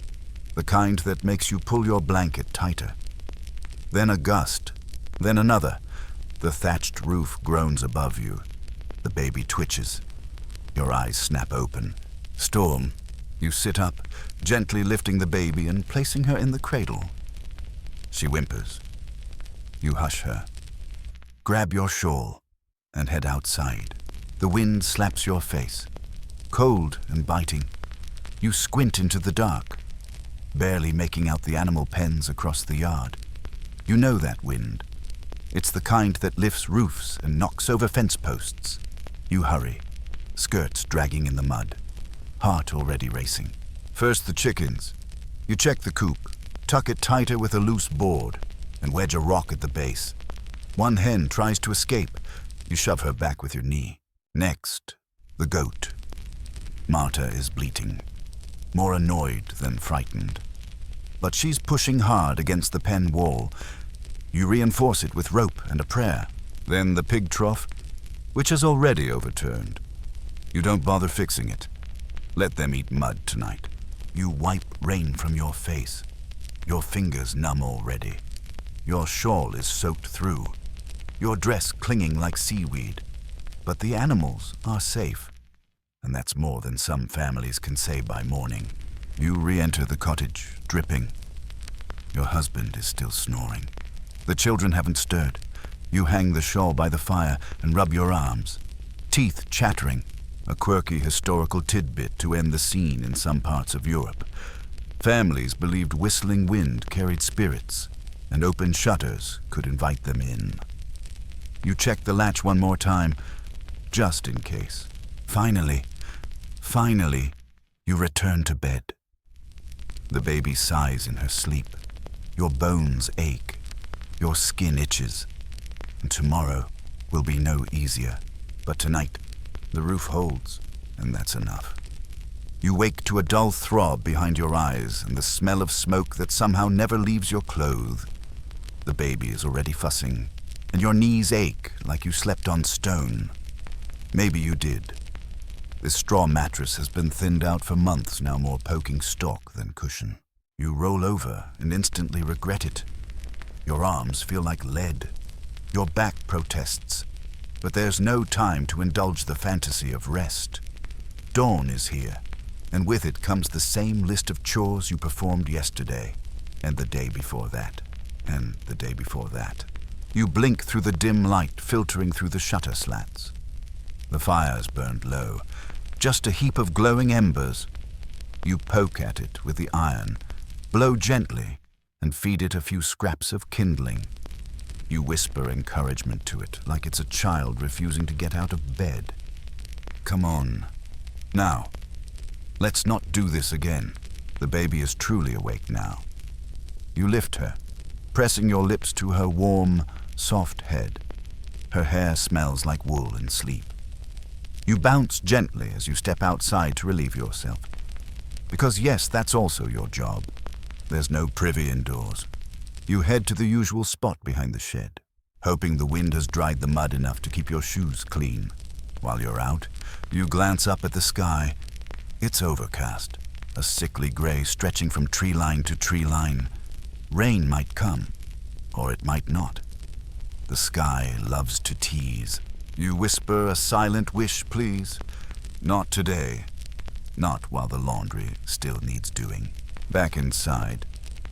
the kind that makes you pull your blanket tighter. Then a gust, then another. The thatched roof groans above you. The baby twitches. Your eyes snap open. Storm. You sit up, gently lifting the baby and placing her in the cradle. She whimpers. You hush her. Grab your shawl and head outside. The wind slaps your face. Cold and biting. You squint into the dark, barely making out the animal pens across the yard. You know that wind. It's the kind that lifts roofs and knocks over fence posts. You hurry, skirts dragging in the mud, heart already racing. First the chickens. You check the coop, tuck it tighter with a loose board, and wedge a rock at the base. One hen tries to escape. You shove her back with your knee. Next, the goat. Marta is bleating, more annoyed than frightened. But she's pushing hard against the pen wall. You reinforce it with rope and a prayer. Then the pig trough, which has already overturned. You don't bother fixing it. Let them eat mud tonight. You wipe rain from your face. Your fingers numb already. Your shawl is soaked through. Your dress clinging like seaweed. But the animals are safe. And that's more than some families can say by morning. You re-enter the cottage, dripping. Your husband is still snoring. The children haven't stirred. You hang the shawl by the fire and rub your arms. Teeth chattering, a quirky historical tidbit to end the scene in some parts of Europe. Families believed whistling wind carried spirits, and open shutters could invite them in. You check the latch one more time, just in case. Finally, you return to bed. The baby sighs in her sleep. Your bones ache. Your skin itches. And tomorrow will be no easier. But tonight, the roof holds, and that's enough. You wake to a dull throb behind your eyes and the smell of smoke that somehow never leaves your clothes. The baby is already fussing, and your knees ache like you slept on stone. Maybe you did. This straw mattress has been thinned out for months now, more poking stalk than cushion. You roll over and instantly regret it. Your arms feel like lead. Your back protests. But there's no time to indulge the fantasy of rest. Dawn is here, and with it comes the same list of chores you performed yesterday, and the day before that, and the day before that. You blink through the dim light filtering through the shutter slats. The fire's burned low, just a heap of glowing embers. You poke at it with the iron, blow gently, and feed it a few scraps of kindling. You whisper encouragement to it, like it's a child refusing to get out of bed. Come on. Now, let's not do this again. The baby is truly awake now. You lift her, pressing your lips to her warm, soft head. Her hair smells like wool and sleep. You bounce gently as you step outside to relieve yourself. Because yes, that's also your job. There's no privy indoors. You head to the usual spot behind the shed, hoping the wind has dried the mud enough to keep your shoes clean. While you're out, you glance up at the sky. It's overcast, a sickly gray stretching from tree line to tree line. Rain might come, or it might not. The sky loves to tease. You whisper a silent wish, please. Not today. Not while the laundry still needs doing. Back inside,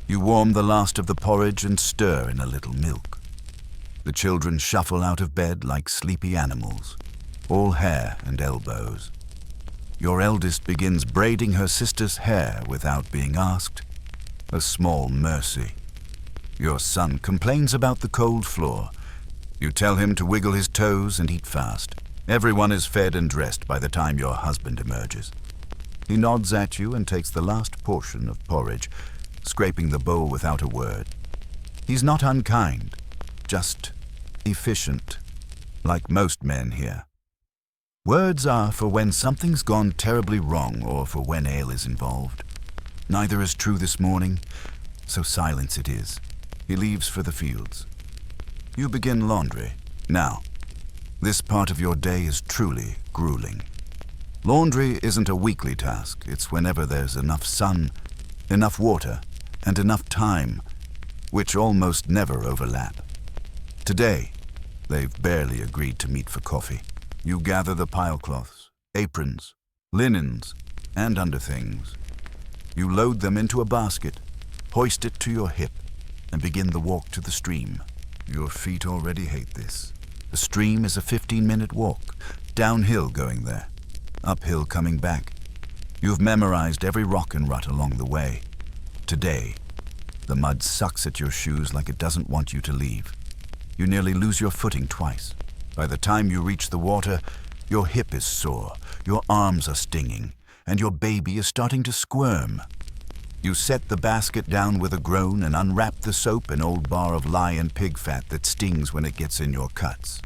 you warm the last of the porridge and stir in a little milk. The children shuffle out of bed like sleepy animals, all hair and elbows. Your eldest begins braiding her sister's hair without being asked. A small mercy. Your son complains about the cold floor. You tell him to wiggle his toes and eat fast. Everyone is fed and dressed by the time your husband emerges. He nods at you and takes the last portion of porridge, scraping the bowl without a word. He's not unkind, just efficient, like most men here. Words are for when something's gone terribly wrong or for when ale is involved. Neither is true this morning, so silence it is. He leaves for the fields. You begin laundry. Now, this part of your day is truly grueling. Laundry isn't a weekly task. It's whenever there's enough sun, enough water, and enough time, which almost never overlap. Today, they've barely agreed to meet for coffee. You gather the pilecloths, aprons, linens, and underthings. You load them into a basket, hoist it to your hip, and begin the walk to the stream. Your feet already hate this. The stream is a 15-minute walk, downhill going there, uphill coming back. You've memorized every rock and rut along the way. Today, the mud sucks at your shoes like it doesn't want you to leave. You nearly lose your footing twice. By the time you reach the water, your hip is sore, your arms are stinging, and your baby is starting to squirm. You set the basket down with a groan and unwrap the soap, an old bar of lye and pig fat that stings when it gets in your cuts.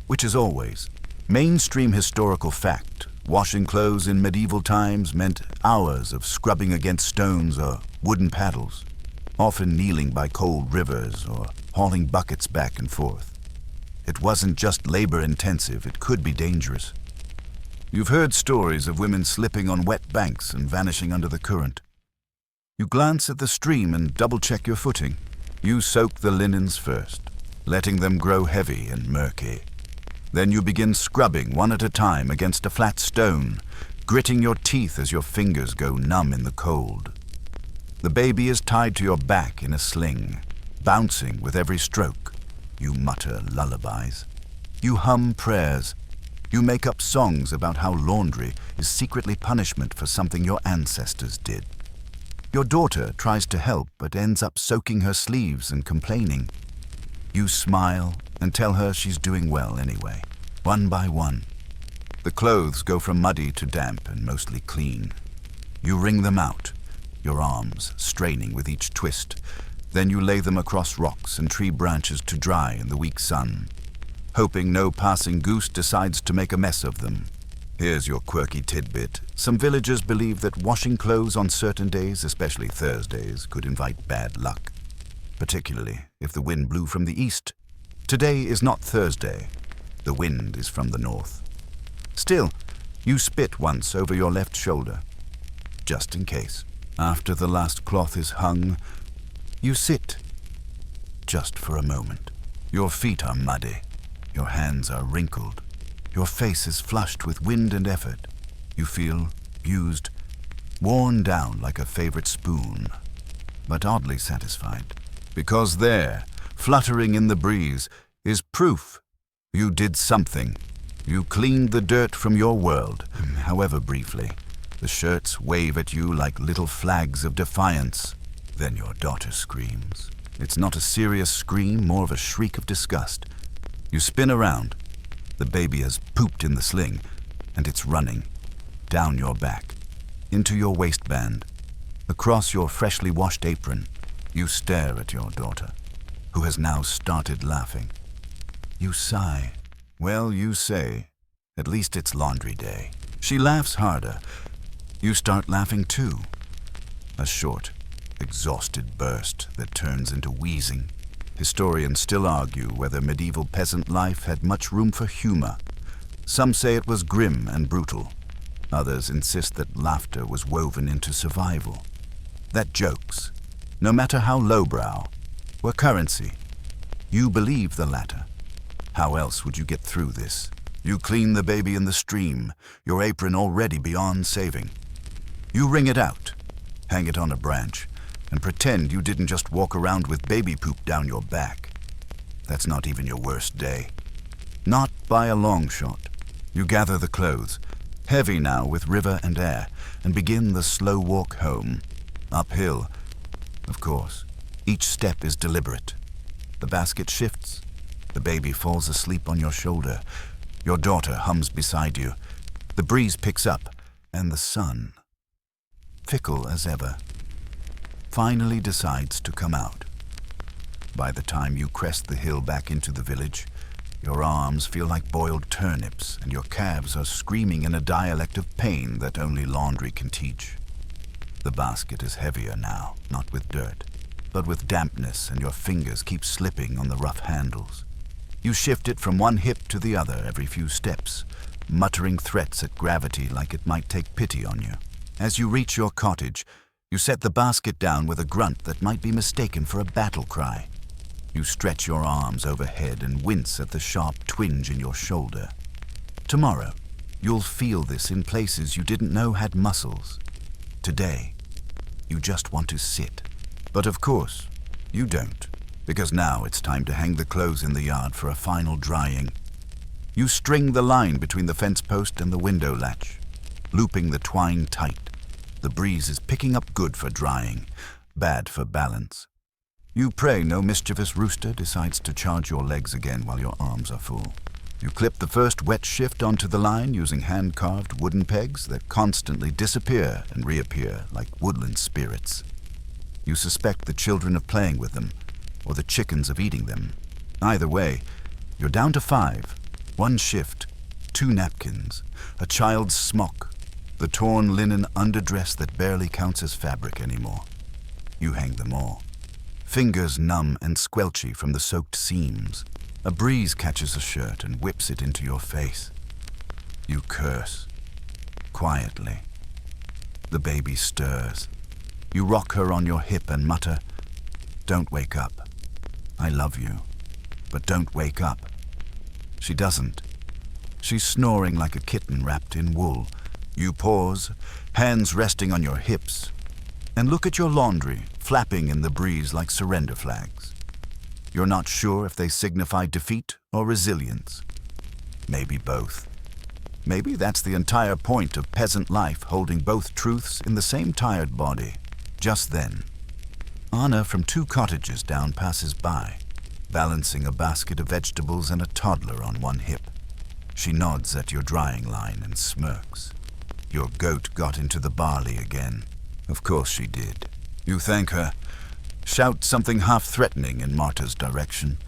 Which is always mainstream historical fact. Washing clothes in medieval times meant hours of scrubbing against stones or wooden paddles, often kneeling by cold rivers or hauling buckets back and forth. It wasn't just labor-intensive, it could be dangerous. You've heard stories of women slipping on wet banks and vanishing under the current. You glance at the stream and double-check your footing. You soak the linens first, letting them grow heavy and murky. Then you begin scrubbing one at a time against a flat stone, gritting your teeth as your fingers go numb in the cold. The baby is tied to your back in a sling, bouncing with every stroke. You mutter lullabies. You hum prayers. You make up songs about how laundry is secretly punishment for something your ancestors did. Your daughter tries to help but ends up soaking her sleeves and complaining. You smile and tell her she's doing well anyway, one by one. The clothes go from muddy to damp and mostly clean. You wring them out, your arms straining with each twist. Then you lay them across rocks and tree branches to dry in the weak sun, hoping no passing goose decides to make a mess of them. Here's your quirky tidbit. Some villagers believe that washing clothes on certain days, especially Thursdays, could invite bad luck, particularly if the wind blew from the east. Today is not Thursday. The wind is from the north. Still, you spit once over your left shoulder, just in case. After the last cloth is hung, you sit, just for a moment. Your feet are muddy, your hands are wrinkled, your face is flushed with wind and effort. You feel used, worn down like a favorite spoon, but oddly satisfied. Because there, fluttering in the breeze, is proof you did something. You cleaned the dirt from your world, however briefly. The shirts wave at you like little flags of defiance. Then your daughter screams. It's not a serious scream, more of a shriek of disgust. You spin around. The baby has pooped in the sling, and it's running. Down your back, into your waistband, across your freshly washed apron. You stare at your daughter. who has now started laughing. You sigh. Well, you say, at least it's laundry day. She laughs harder. You start laughing too. A short, exhausted burst that turns into wheezing. Historians still argue whether medieval peasant life had much room for humor. Some say it was grim and brutal. Others insist that laughter was woven into survival. That jokes, no matter how lowbrow, were currency. You believe the latter. How else would you get through this? You clean the baby in the stream, your apron already beyond saving. You wring it out, hang it on a branch, and pretend you didn't just walk around with baby poop down your back. That's not even your worst day. Not by a long shot. You gather the clothes, heavy now with river and air, and begin the slow walk home. Uphill, of course. Each step is deliberate. The basket shifts. The baby falls asleep on your shoulder. Your daughter hums beside you. The breeze picks up, and the sun, fickle as ever, finally decides to come out. By the time you crest the hill back into the village, your arms feel like boiled turnips, and your calves are screaming in a dialect of pain that only laundry can teach. The basket is heavier now, not with dirt, but with dampness, and your fingers keep slipping on the rough handles. You shift it from one hip to the other every few steps, muttering threats at gravity like it might take pity on you. As you reach your cottage, you set the basket down with a grunt that might be mistaken for a battle cry. You stretch your arms overhead and wince at the sharp twinge in your shoulder. Tomorrow, you'll feel this in places you didn't know had muscles. Today, you just want to sit. But of course, you don't, because now it's time to hang the clothes in the yard for a final drying. You string the line between the fence post and the window latch, looping the twine tight. The breeze is picking up good for drying, bad for balance. You pray no mischievous rooster decides to charge your legs again while your arms are full. You clip the first wet shift onto the line using hand-carved wooden pegs that constantly disappear and reappear like woodland spirits. You suspect the children of playing with them, or the chickens of eating them. Either way, you're down to 5. 1 shift, 2 napkins, a child's smock, the torn linen underdress that barely counts as fabric anymore. You hang them all. Fingers numb and squelchy from the soaked seams. A breeze catches a shirt and whips it into your face. You curse, quietly. The baby stirs. You rock her on your hip and mutter, "Don't wake up. I love you, but don't wake up." She doesn't. She's snoring like a kitten wrapped in wool. You pause, hands resting on your hips, and look at your laundry, flapping in the breeze like surrender flags. You're not sure if they signify defeat or resilience. Maybe both. Maybe that's the entire point of peasant life, holding both truths in the same tired body. Just then, Anna from 2 cottages down passes by, balancing a basket of vegetables and a toddler on one hip. She nods at your drying line and smirks. Your goat got into the barley again. Of course she did. You thank her, shout something half-threatening in Marta's direction,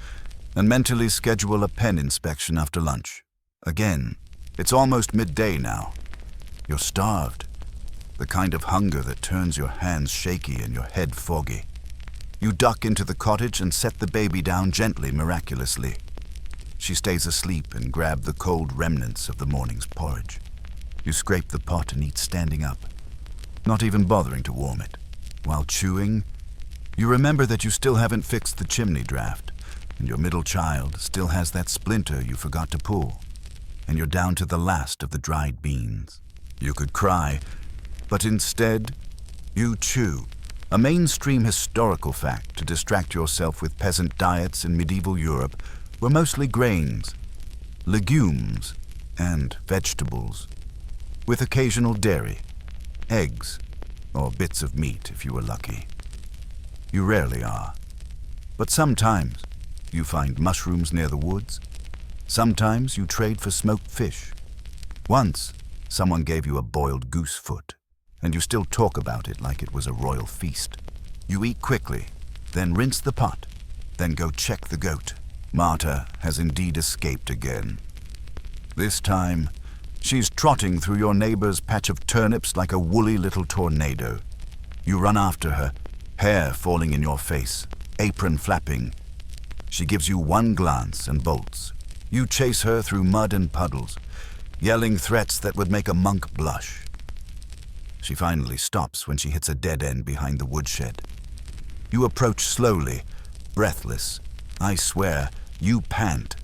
and mentally schedule a pen inspection after lunch. Again, it's almost midday now. You're starved, the kind of hunger that turns your hands shaky and your head foggy. You duck into the cottage and set the baby down gently, miraculously. She stays asleep and grab the cold remnants of the morning's porridge. You scrape the pot and eat standing up, not even bothering to warm it. While chewing, you remember that you still haven't fixed the chimney draft, and your middle child still has that splinter you forgot to pull, and you're down to the last of the dried beans. You could cry, but instead, you chew. A mainstream historical fact to distract yourself with peasant diets in medieval Europe were mostly grains, legumes, and vegetables, with occasional dairy, eggs, or bits of meat if you were lucky. You rarely are, but sometimes you find mushrooms near the woods. Sometimes you trade for smoked fish. Once, someone gave you a boiled goose foot, and you still talk about it like it was a royal feast. You eat quickly, then rinse the pot, then go check the goat. Marta has indeed escaped again. This time, she's trotting through your neighbor's patch of turnips like a woolly little tornado. You run after her, hair falling in your face, apron flapping. She gives you one glance and bolts. You chase her through mud and puddles, yelling threats that would make a monk blush. She finally stops when she hits a dead end behind the woodshed. You approach slowly, breathless. I swear, you pant.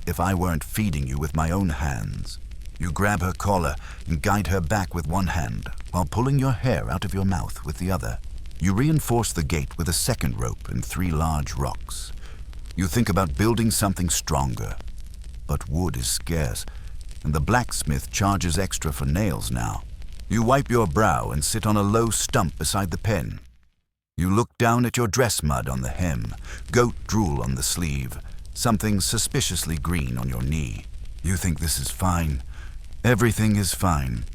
If I weren't feeding you with my own hands. You grab her collar and guide her back with one hand while pulling your hair out of your mouth with the other. You reinforce the gate with a second rope and 3 large rocks. You think about building something stronger, but wood is scarce, and the blacksmith charges extra for nails now. You wipe your brow and sit on a low stump beside the pen. You look down at your dress mud on the hem, goat drool on the sleeve, something suspiciously green on your knee. You think this is fine. Everything is fine.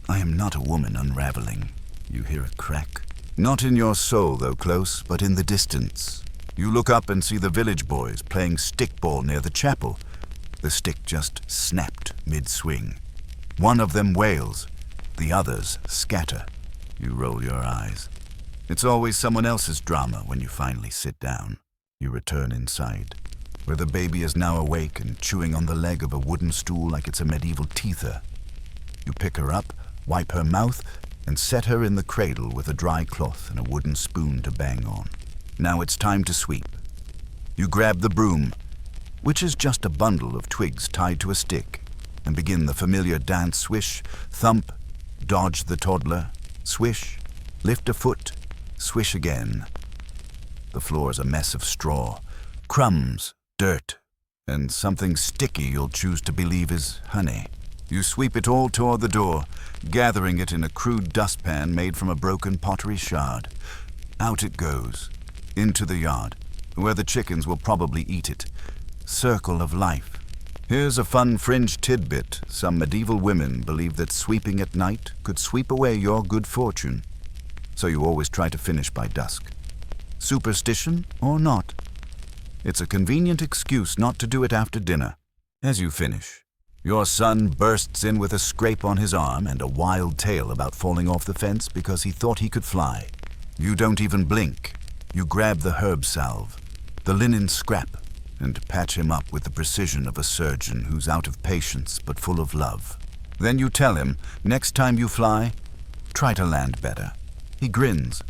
I am not a woman unraveling. You hear a crack. Not in your soul, though close, but in the distance. You look up and see the village boys playing stickball near the chapel. The stick just snapped mid-swing. One of them wails. The others scatter. You roll your eyes. It's always someone else's drama when you finally sit down. You return inside, where the baby is now awake and chewing on the leg of a wooden stool like it's a medieval teether. You pick her up, wipe her mouth, and set her in the cradle with a dry cloth and a wooden spoon to bang on. Now it's time to sweep. You grab the broom, which is just a bundle of twigs tied to a stick, and begin the familiar dance swish, thump, dodge the toddler, swish, lift a foot, swish again. The floor is a mess of straw, crumbs, dirt, and something sticky you'll choose to believe is honey. You sweep it all toward the door, gathering it in a crude dustpan made from a broken pottery shard. Out it goes, into the yard, where the chickens will probably eat it. Circle of life. Here's a fun fringe tidbit. Some medieval women believed that sweeping at night could sweep away your good fortune. So you always try to finish by dusk. Superstition or not? It's a convenient excuse not to do it after dinner. As you finish, your son bursts in with a scrape on his arm and a wild tale about falling off the fence because he thought he could fly. You don't even blink. You grab the herb salve, the linen scrap, and patch him up with the precision of a surgeon who's out of patience but full of love. Then you tell him, next time you fly, try to land better. He grins.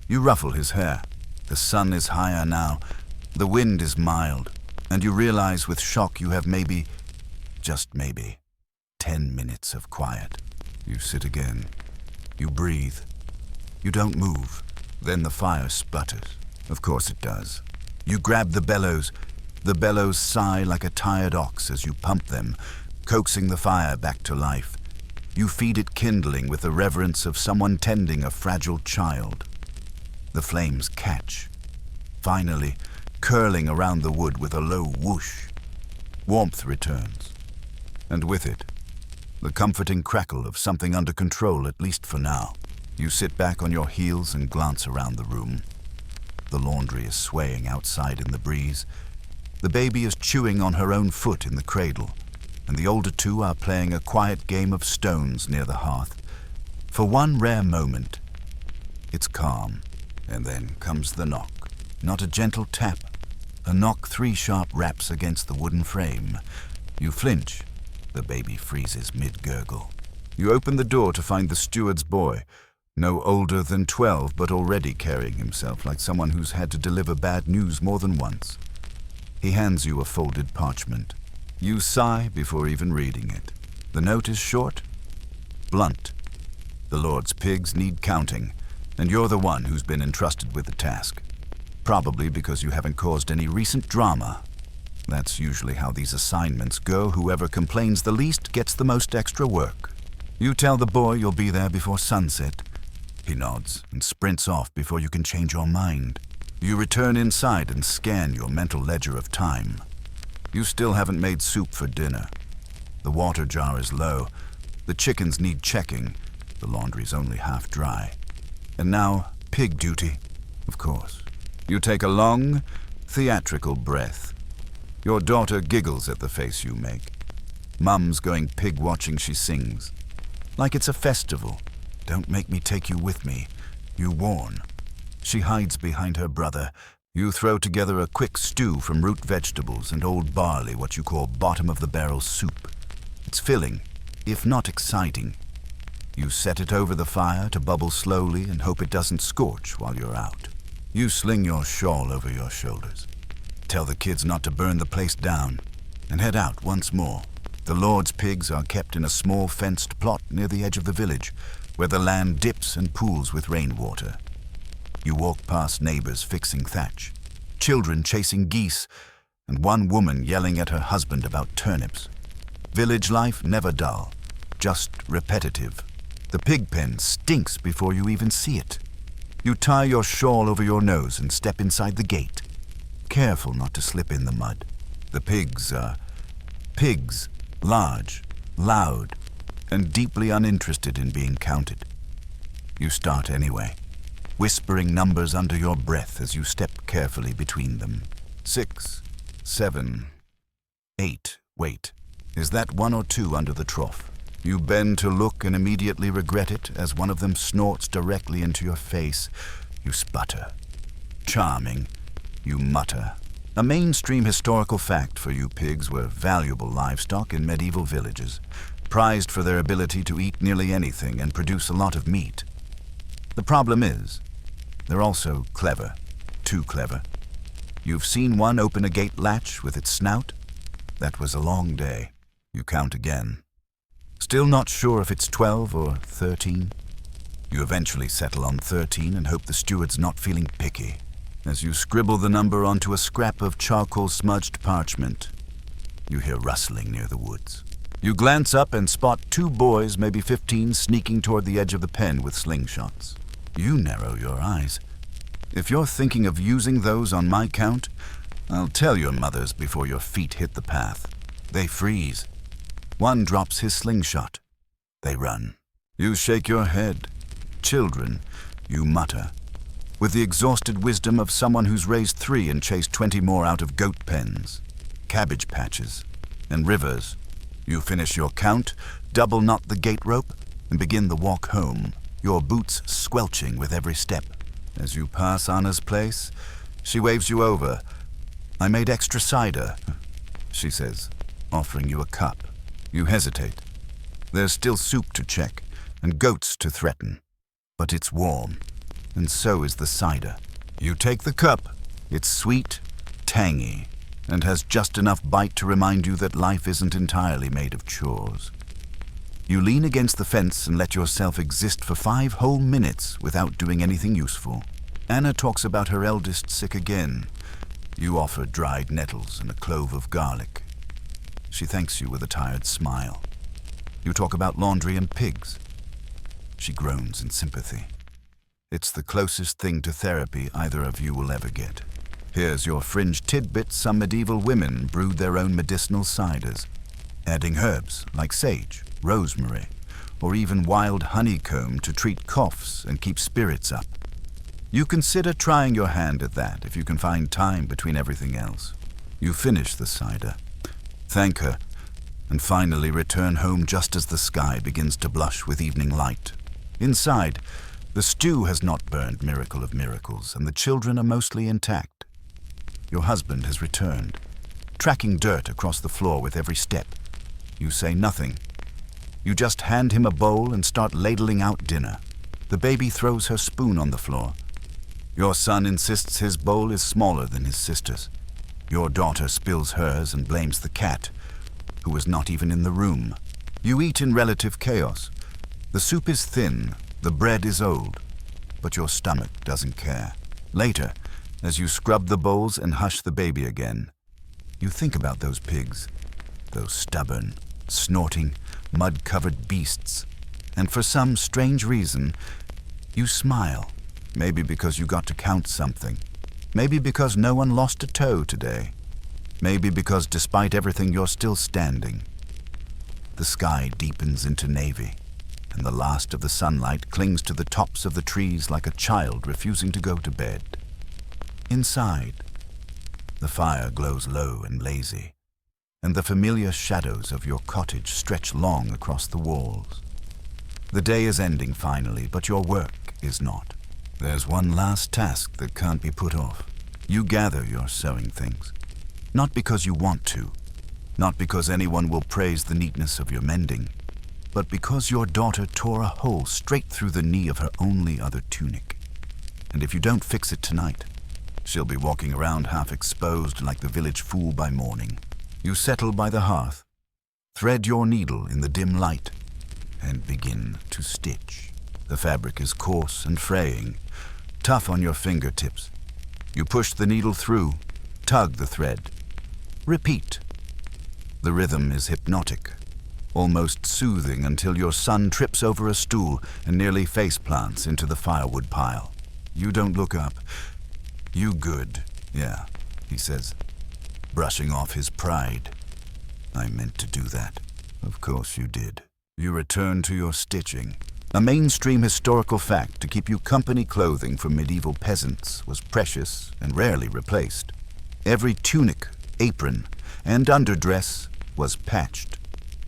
You ruffle his hair. The sun is higher now. The wind is mild. And you realize with shock you have maybe, just maybe, 10 minutes of quiet. You sit again. You breathe. You don't move. Then the fire sputters. Of course it does. You grab the bellows. The bellows sigh like a tired ox as you pump them, coaxing the fire back to life. You feed it kindling with the reverence of someone tending a fragile child. The flames catch, finally curling around the wood with a low whoosh. Warmth returns, and with it, the comforting crackle of something under control, at least for now. You sit back on your heels and glance around the room. The laundry is swaying outside in the breeze. The baby is chewing on her own foot in the cradle, and the older two are playing a quiet game of stones near the hearth. For one rare moment, it's calm, and then comes the knock. Not a gentle tap, a knock 3 sharp raps against the wooden frame. You flinch. The baby freezes mid-gurgle. You open the door to find the steward's boy, no older than 12, but already carrying himself like someone who's had to deliver bad news more than once. He hands you a folded parchment. You sigh before even reading it. The note is short, blunt. The Lord's pigs need counting, and you're the one who's been entrusted with the task. Probably because you haven't caused any recent drama. That's usually how these assignments go. Whoever complains the least gets the most extra work. You tell the boy you'll be there before sunset. He nods and sprints off before you can change your mind. You return inside and scan your mental ledger of time. You still haven't made soup for dinner. The water jar is low. The chickens need checking. The laundry's only half dry. And now, pig duty, of course. You take a long, Theatrical breath. Your daughter giggles at the face you make. Mum's going pig-watching she sings. Like it's a festival. Don't make me take you with me, you warn. She hides behind her brother. You throw together a quick stew from root vegetables and old barley, what you call bottom-of-the-barrel soup. It's filling, if not exciting. You set it over the fire to bubble slowly and hope it doesn't scorch while you're out. You sling your shawl over your shoulders. Tell the kids not to burn the place down, and head out once more. The Lord's pigs are kept in a small fenced plot near the edge of the village, where the land dips and pools with rainwater. You walk past neighbors fixing thatch, children chasing geese, and one woman yelling at her husband about turnips. Village life never dull, just repetitive. The pig pen stinks before you even see it. You tie your shawl over your nose and step inside the gate. Careful not to slip in the mud. The pigs are pigs, large, loud, and deeply uninterested in being counted. You start anyway, whispering numbers under your breath as you step carefully between them. 6, 7, 8. Wait, is that 1 or 2 under the trough? You bend to look and immediately regret it as one of them snorts directly into your face. You sputter. Charming, you mutter. A mainstream historical fact for you pigs were valuable livestock in medieval villages, prized for their ability to eat nearly anything and produce a lot of meat. The problem is, they're also clever, too clever. You've seen one open a gate latch with its snout? That was a long day. You count again. Still not sure if it's 12 or 13? You eventually settle on 13 and hope the steward's not feeling picky. As you scribble the number onto a scrap of charcoal-smudged parchment, you hear rustling near the woods. You glance up and spot 2 boys, maybe 15, sneaking toward the edge of the pen with slingshots. You narrow your eyes. If you're thinking of using those on my count, I'll tell your mothers before your feet hit the path. They freeze. One drops his slingshot. They run. You shake your head. Children, you mutter. With the exhausted wisdom of someone who's raised 3 and chased 20 more out of goat pens, cabbage patches, and rivers, you finish your count, double knot the gate rope, and begin the walk home, your boots squelching with every step. As you pass Anna's place, she waves you over. "I made extra cider," she says, offering you a cup. You hesitate. There's still soup to check, and goats to threaten. But it's warm, and so is the cider. You take the cup. It's sweet, tangy, and has just enough bite to remind you that life isn't entirely made of chores. You lean against the fence and let yourself exist for 5 whole minutes without doing anything useful. Anna talks about her eldest sick again. You offer dried nettles and a clove of garlic. She thanks you with a tired smile. You talk about laundry and pigs. She groans in sympathy. It's the closest thing to therapy either of you will ever get. Here's your fringe tidbit: some medieval women brewed their own medicinal ciders, adding herbs like sage, rosemary, or even wild honeycomb to treat coughs and keep spirits up. You consider trying your hand at that if you can find time between everything else. You finish the cider, thank her, and finally return home just as the sky begins to blush with evening light. Inside, the stew has not burned, miracle of miracles, and the children are mostly intact. Your husband has returned, tracking dirt across the floor with every step. You say nothing. You just hand him a bowl and start ladling out dinner. The baby throws her spoon on the floor. Your son insists his bowl is smaller than his sister's. Your daughter spills hers and blames the cat, who was not even in the room. You eat in relative chaos. The soup is thin, the bread is old, but your stomach doesn't care. Later, as you scrub the bowls and hush the baby again, you think about those pigs, those stubborn, snorting, mud-covered beasts, and for some strange reason, you smile. Maybe because you got to count something. Maybe because no one lost a toe today. Maybe because despite everything you're still standing. The sky deepens into navy, and the last of the sunlight clings to the tops of the trees like a child refusing to go to bed. Inside, The fire glows low and lazy, and the familiar shadows of your cottage stretch long across the walls. The day is ending finally, but your work is not. There's one last task that can't be put off. You gather your sewing things, not because you want to, not because anyone will praise the neatness of your mending, but because your daughter tore a hole straight through the knee of her only other tunic. And if you don't fix it tonight, she'll be walking around half exposed like the village fool by morning. You settle by the hearth, thread your needle in the dim light, and begin to stitch. The fabric is coarse and fraying, tough on your fingertips. You push the needle through, tug the thread. Repeat. The rhythm is hypnotic, almost soothing until your son trips over a stool and nearly face plants into the firewood pile. You don't look up. "You good, yeah," he says, brushing off his pride. "I meant to do that." "Of course you did." You return to your stitching. A mainstream historical fact to keep you company clothing for medieval peasants was precious and rarely replaced. Every tunic, apron, and underdress was patched,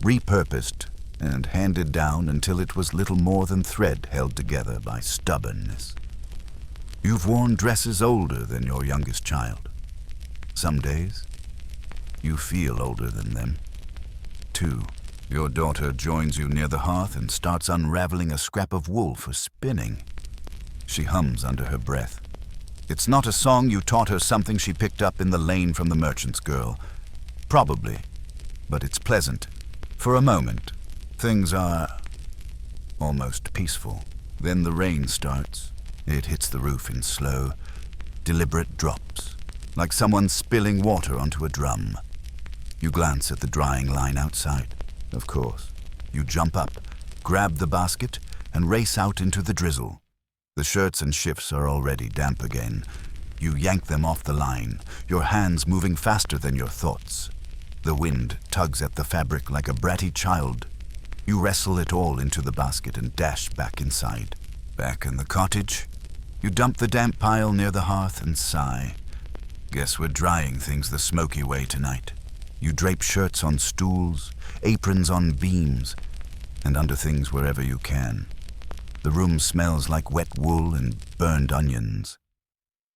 repurposed, and handed down until it was little more than thread held together by stubbornness. You've worn dresses older than your youngest child. Some days, you feel older than them, too. Your daughter joins you near the hearth and starts unraveling a scrap of wool for spinning. She hums under her breath. It's not a song you taught her, something she picked up in the lane from the merchant's girl. Probably, but it's pleasant. For a moment, things are almost peaceful. Then the rain starts. It hits the roof in slow, deliberate drops, like someone spilling water onto a drum. You glance at the drying line outside. Of course, you jump up, grab the basket, and race out into the drizzle. The shirts and shifts are already damp again. You yank them off the line, your hands moving faster than your thoughts. The wind tugs at the fabric like a bratty child. You wrestle it all into the basket and dash back inside. Back in the cottage, you dump the damp pile near the hearth and sigh. Guess we're drying things the smoky way tonight. You drape shirts on stools, aprons on beams, and under things wherever you can. The room smells like wet wool and burned onions.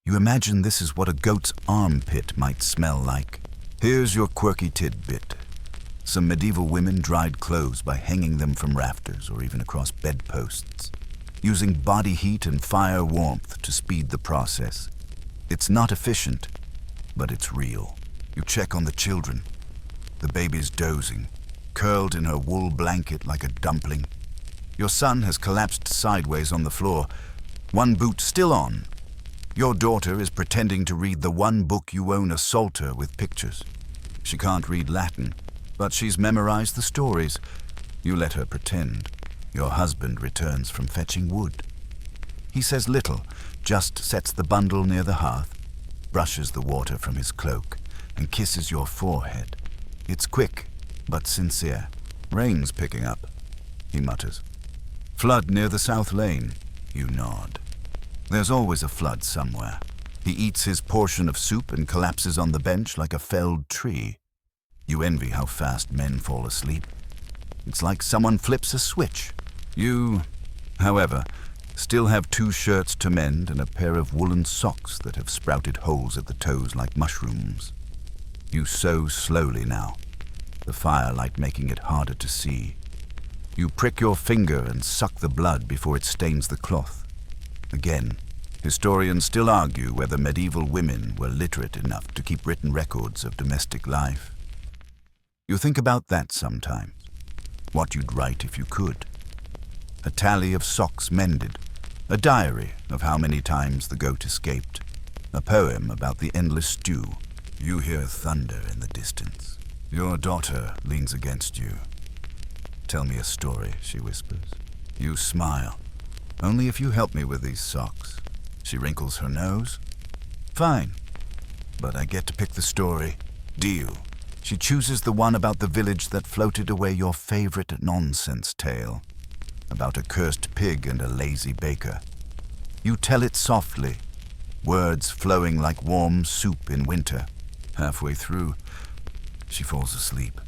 You imagine this is what a goat's armpit might smell like. Here's your quirky tidbit. Some medieval women dried clothes by hanging them from rafters or even across bedposts, using body heat and fire warmth to speed the process. It's not efficient, but it's real. You check on the children. The baby's dozing, curled in her wool blanket like a dumpling. Your son has collapsed sideways on the floor, one boot still on. Your daughter is pretending to read the one book you own, a psalter with pictures. She can't read Latin, but she's memorized the stories. You let her pretend. Your husband returns from fetching wood. He says little, just sets the bundle near the hearth, brushes the water from his cloak, and kisses your forehead. It's quick, but sincere. "Rain's picking up," he mutters. "Flood near the south lane." You nod. There's always a flood somewhere. He eats his portion of soup and collapses on the bench like a felled tree. You envy how fast men fall asleep. It's like someone flips a switch. You, however, still have 2 shirts to mend and a pair of woolen socks that have sprouted holes at the toes like mushrooms. You sew slowly now, the firelight making it harder to see. You prick your finger and suck the blood before it stains the cloth. Again, historians still argue whether medieval women were literate enough to keep written records of domestic life. You think about that sometimes, what you'd write if you could. A tally of socks mended, a diary of how many times the goat escaped, a poem about the endless stew. You hear thunder in the distance. Your daughter leans against you. "Tell me a story," she whispers. You smile. "Only if you help me with these socks." She wrinkles her nose. "Fine, but I get to pick the story. Deal." She chooses the one about the village that floated away your favorite nonsense tale, about a cursed pig and a lazy baker. You tell it softly, words flowing like warm soup in winter. Halfway through, she falls asleep.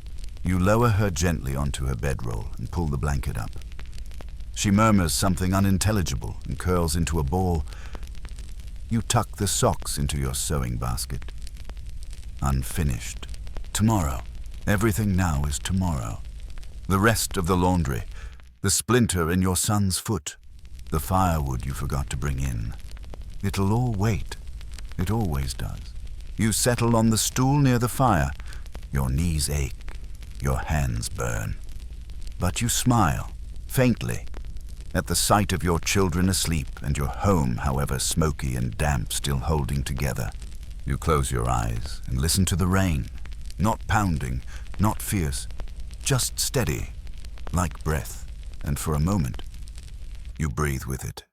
You lower her gently onto her bedroll and pull the blanket up. She murmurs something unintelligible and curls into a ball. You tuck the socks into your sewing basket. Unfinished. Tomorrow. Everything now is tomorrow. The rest of the laundry, the splinter in your son's foot, the firewood you forgot to bring in. It'll all wait. It always does. You settle on the stool near the fire. Your knees ache. Your hands burn. But you smile, faintly, at the sight of your children asleep and your home, however smoky and damp, still holding together. You close your eyes and listen to the rain, not pounding, not fierce, just steady, like breath, and for a moment, you breathe with it.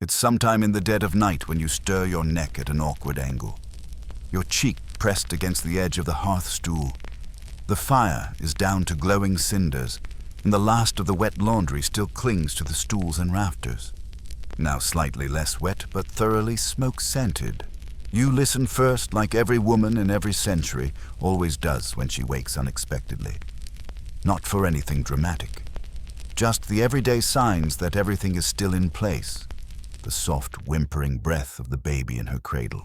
It's sometime in the dead of night when you stir your neck at an awkward angle, your cheek pressed against the edge of the hearth stool. The fire is down to glowing cinders, and the last of the wet laundry still clings to the stools and rafters. Now slightly less wet, but thoroughly smoke-scented. You listen first, like every woman in every century always does when she wakes unexpectedly. Not for anything dramatic. Just the everyday signs that everything is still in place. The soft, whimpering breath of the baby in her cradle.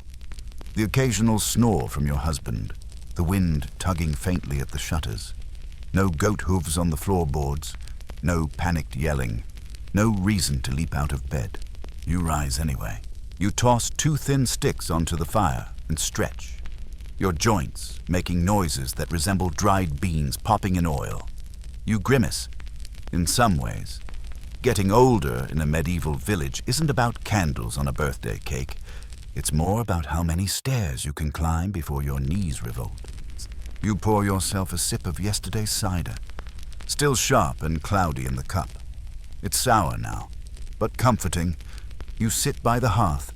The occasional snore from your husband. The wind tugging faintly at the shutters. No goat hooves on the floorboards. No panicked yelling. No reason to leap out of bed. You rise anyway. You toss 2 thin sticks onto the fire and stretch. Your joints making noises that resemble dried beans popping in oil. You grimace. In some ways, getting older in a medieval village isn't about candles on a birthday cake. It's more about how many stairs you can climb before your knees revolt. You pour yourself a sip of yesterday's cider, still sharp and cloudy in the cup. It's sour now, but comforting. You sit by the hearth,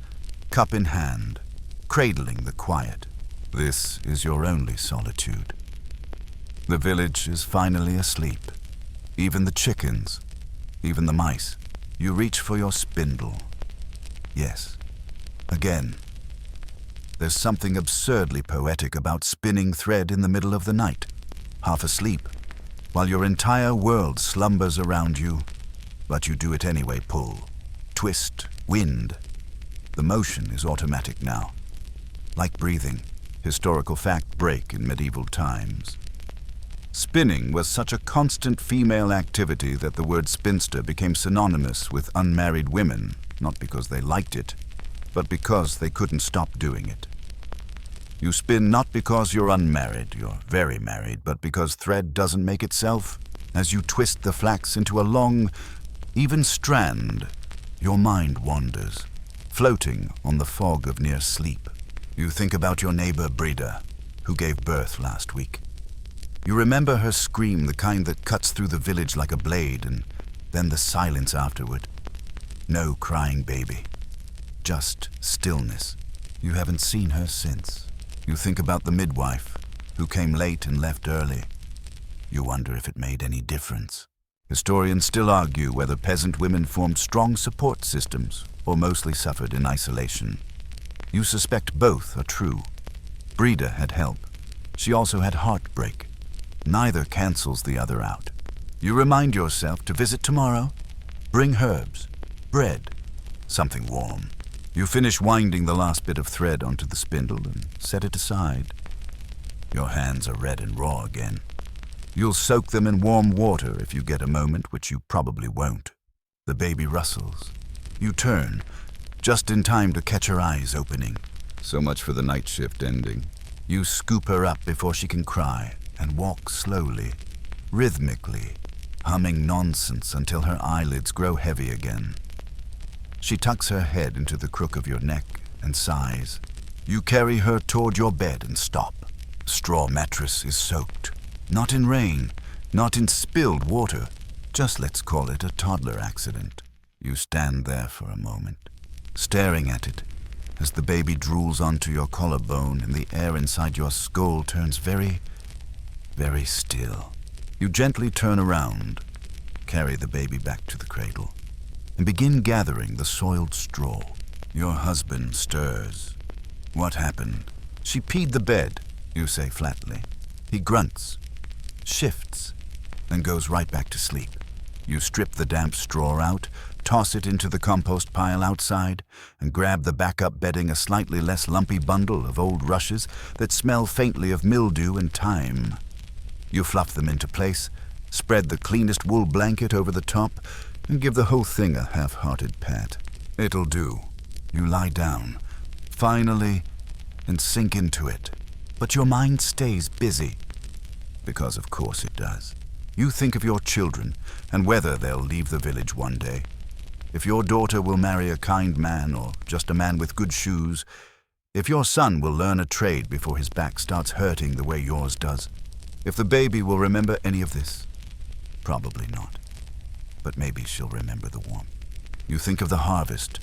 cup in hand, cradling the quiet. This is your only solitude. The village is finally asleep. Even the chickens, even the mice. You reach for your spindle. Yes, again. There's something absurdly poetic about spinning thread in the middle of the night, half asleep, while your entire world slumbers around you, but you do it anyway. Pull, twist, wind. The motion is automatic now. Like breathing, historical fact break in medieval times. Spinning was such a constant female activity that the word spinster became synonymous with unmarried women, not because they liked it, but because they couldn't stop doing it. You spin not because you're unmarried, you're very married, but because thread doesn't make itself. As you twist the flax into a long, even strand, your mind wanders, floating on the fog of near sleep. You think about your neighbor Breda, who gave birth last week. You remember her scream, the kind that cuts through the village like a blade, and then the silence afterward. No crying baby, just stillness. You haven't seen her since. You think about the midwife, who came late and left early. You wonder if it made any difference. Historians still argue whether peasant women formed strong support systems or mostly suffered in isolation. You suspect both are true. Breda had help. She also had heartbreak. Neither cancels the other out. You remind yourself to visit tomorrow. Bring herbs, bread, something warm. You finish winding the last bit of thread onto the spindle and set it aside. Your hands are red and raw again. You'll soak them in warm water if you get a moment, which you probably won't. The baby rustles. You turn, just in time to catch her eyes opening. So much for the night shift ending. You scoop her up before she can cry and walk slowly, rhythmically, humming nonsense until her eyelids grow heavy again. She tucks her head into the crook of your neck and sighs. You carry her toward your bed and stop. The straw mattress is soaked. Not in rain, not in spilled water. Just let's call it a toddler accident. You stand there for a moment, staring at it, as the baby drools onto your collarbone and the air inside your skull turns very, very still. You gently turn around, carry the baby back to the cradle, and begin gathering the soiled straw. Your husband stirs. What happened? She peed the bed. you say flatly. He grunts, shifts, and goes right back to sleep. You strip the damp straw out, toss it into the compost pile outside, and grab the backup bedding, a slightly less lumpy bundle of old rushes that smell faintly of mildew and thyme. You fluff them into place, spread the cleanest wool blanket over the top, and give the whole thing a half-hearted pat. It'll do. You lie down, finally, and sink into it. But your mind stays busy, because of course it does. You think of your children and whether they'll leave the village one day. If your daughter will marry a kind man or just a man with good shoes. If your son will learn a trade before his back starts hurting the way yours does. If the baby will remember any of this. Probably not. But maybe she'll remember the warmth. You think of the harvest.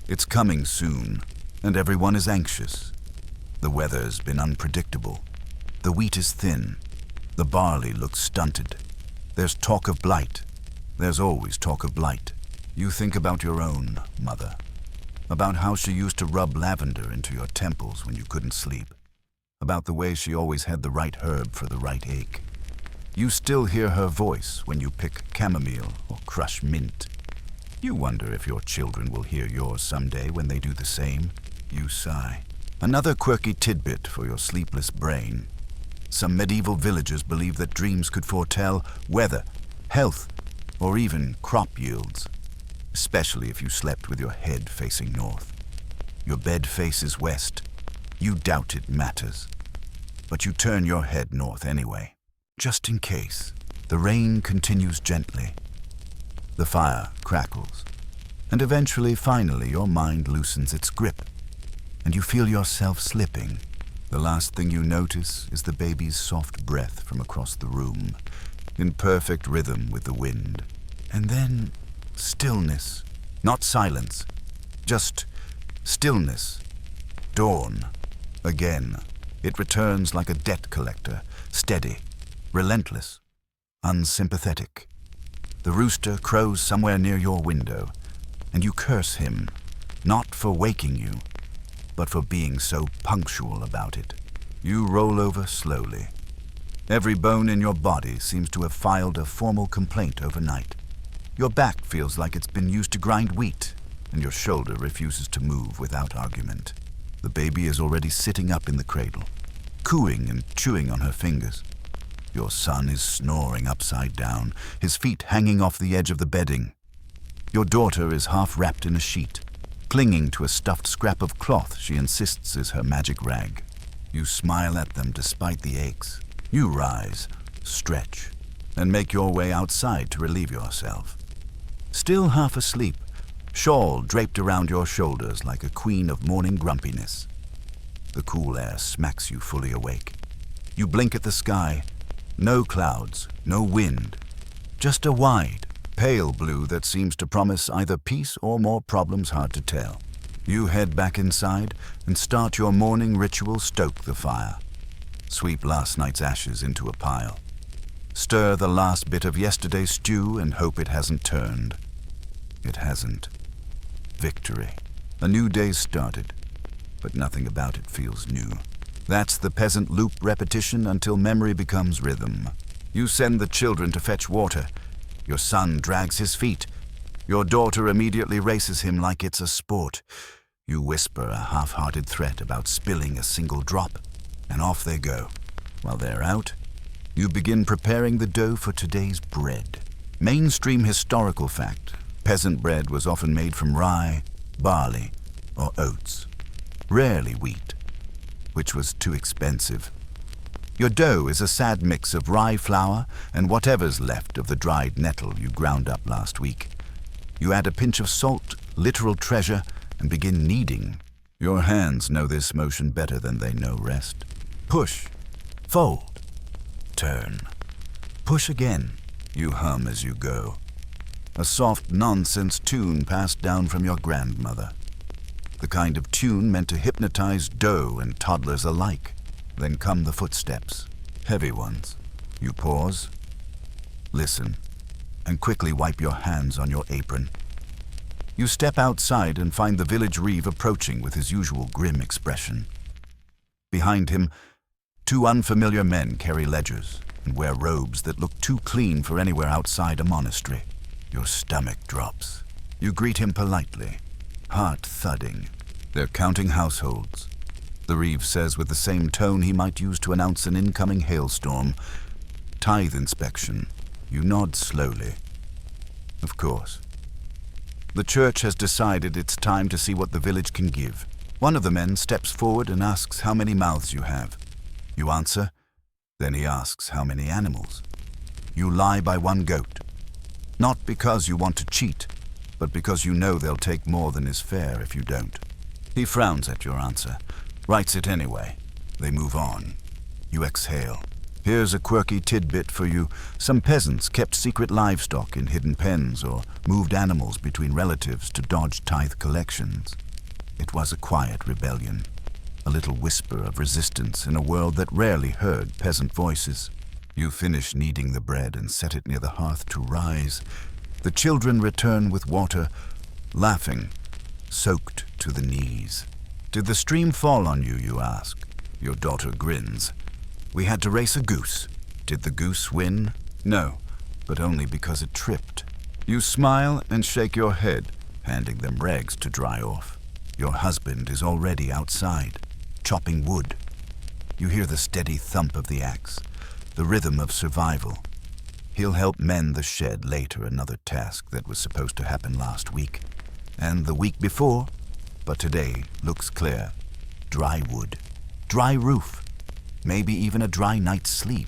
It's coming soon, and everyone is anxious. The weather's been unpredictable. The wheat is thin. The barley looks stunted. There's talk of blight. There's always talk of blight. You think about your own mother, about how she used to rub lavender into your temples when you couldn't sleep, about the way she always had the right herb for the right ache. You still hear her voice when you pick chamomile or crush mint. You wonder if your children will hear yours someday when they do the same. You sigh. Another quirky tidbit for your sleepless brain. Some medieval villagers believed that dreams could foretell weather, health, or even crop yields, especially if you slept with your head facing north. Your bed faces west. You doubt it matters, but you turn your head north anyway, just in case. The rain continues gently. The fire crackles, and eventually, finally, your mind loosens its grip, and you feel yourself slipping. The last thing you notice is the baby's soft breath from across the room, in perfect rhythm with the wind. And then stillness, not silence, just stillness. Dawn. Again. It returns like a debt collector, steady, relentless, unsympathetic. The rooster crows somewhere near your window, and you curse him, not for waking you, but for being so punctual about it. You roll over slowly. Every bone in your body seems to have filed a formal complaint overnight. Your back feels like it's been used to grind wheat, and your shoulder refuses to move without argument. The baby is already sitting up in the cradle, cooing and chewing on her fingers. Your son is snoring upside down, his feet hanging off the edge of the bedding. Your daughter is half wrapped in a sheet, clinging to a stuffed scrap of cloth she insists is her magic rag. You smile at them despite the aches. You rise, stretch, and make your way outside to relieve yourself. Still half asleep, shawl draped around your shoulders like a queen of morning grumpiness. The cool air smacks you fully awake. You blink at the sky. No clouds, no wind, just a wide, pale blue that seems to promise either peace or more problems hard to tell. You head back inside and start your morning ritual. Stoke the fire. Sweep last night's ashes into a pile. Stir the last bit of yesterday's stew and hope it hasn't turned. It hasn't. Victory. A new day's started, but nothing about it feels new. That's the peasant loop repetition until memory becomes rhythm. You send the children to fetch water. Your son drags his feet. Your daughter immediately races him like it's a sport. You whisper a half-hearted threat about spilling a single drop, and off they go. While they're out, you begin preparing the dough for today's bread. Mainstream historical fact: peasant bread was often made from rye, barley, or oats, rarely wheat, which was too expensive. Your dough is a sad mix of rye flour and whatever's left of the dried nettle you ground up last week. You add a pinch of salt, literal treasure, and begin kneading. Your hands know this motion better than they know rest. Push, fold, turn, push again. You hum as you go. A soft nonsense tune passed down from your grandmother. The kind of tune meant to hypnotize dough and toddlers alike. Then come the footsteps, heavy ones. You pause, listen, and quickly wipe your hands on your apron. You step outside and find the village reeve approaching with his usual grim expression. Behind him, Two unfamiliar men carry ledgers and wear robes that look too clean for anywhere outside a monastery. Your stomach drops. You greet him politely, heart thudding. They're counting households. The Reeve says with the same tone he might use to announce an incoming hailstorm. Tithe inspection. You nod slowly. Of course. The church has decided it's time to see what the village can give. One of the men steps forward and asks how many mouths you have. You answer. Then he asks how many animals. You lie by one goat. Not because you want to cheat, but because you know they'll take more than is fair if you don't. He frowns at your answer, writes it anyway. They move on. You exhale. Here's a quirky tidbit for you. Some peasants kept secret livestock in hidden pens or moved animals between relatives to dodge tithe collections. It was a quiet rebellion, a little whisper of resistance in a world that rarely heard peasant voices. You finish kneading the bread and set it near the hearth to rise. The children return with water, laughing, soaked to the knees. Did the stream fall on you, you ask? Your daughter grins. We had to race a goose. Did the goose win? No, but only because it tripped. You smile and shake your head, handing them rags to dry off. Your husband is already outside, chopping wood. You hear the steady thump of the axe, the rhythm of survival. He'll help mend the shed later, another task that was supposed to happen last week. And the week before, but today looks clear. Dry wood, dry roof, maybe even a dry night's sleep.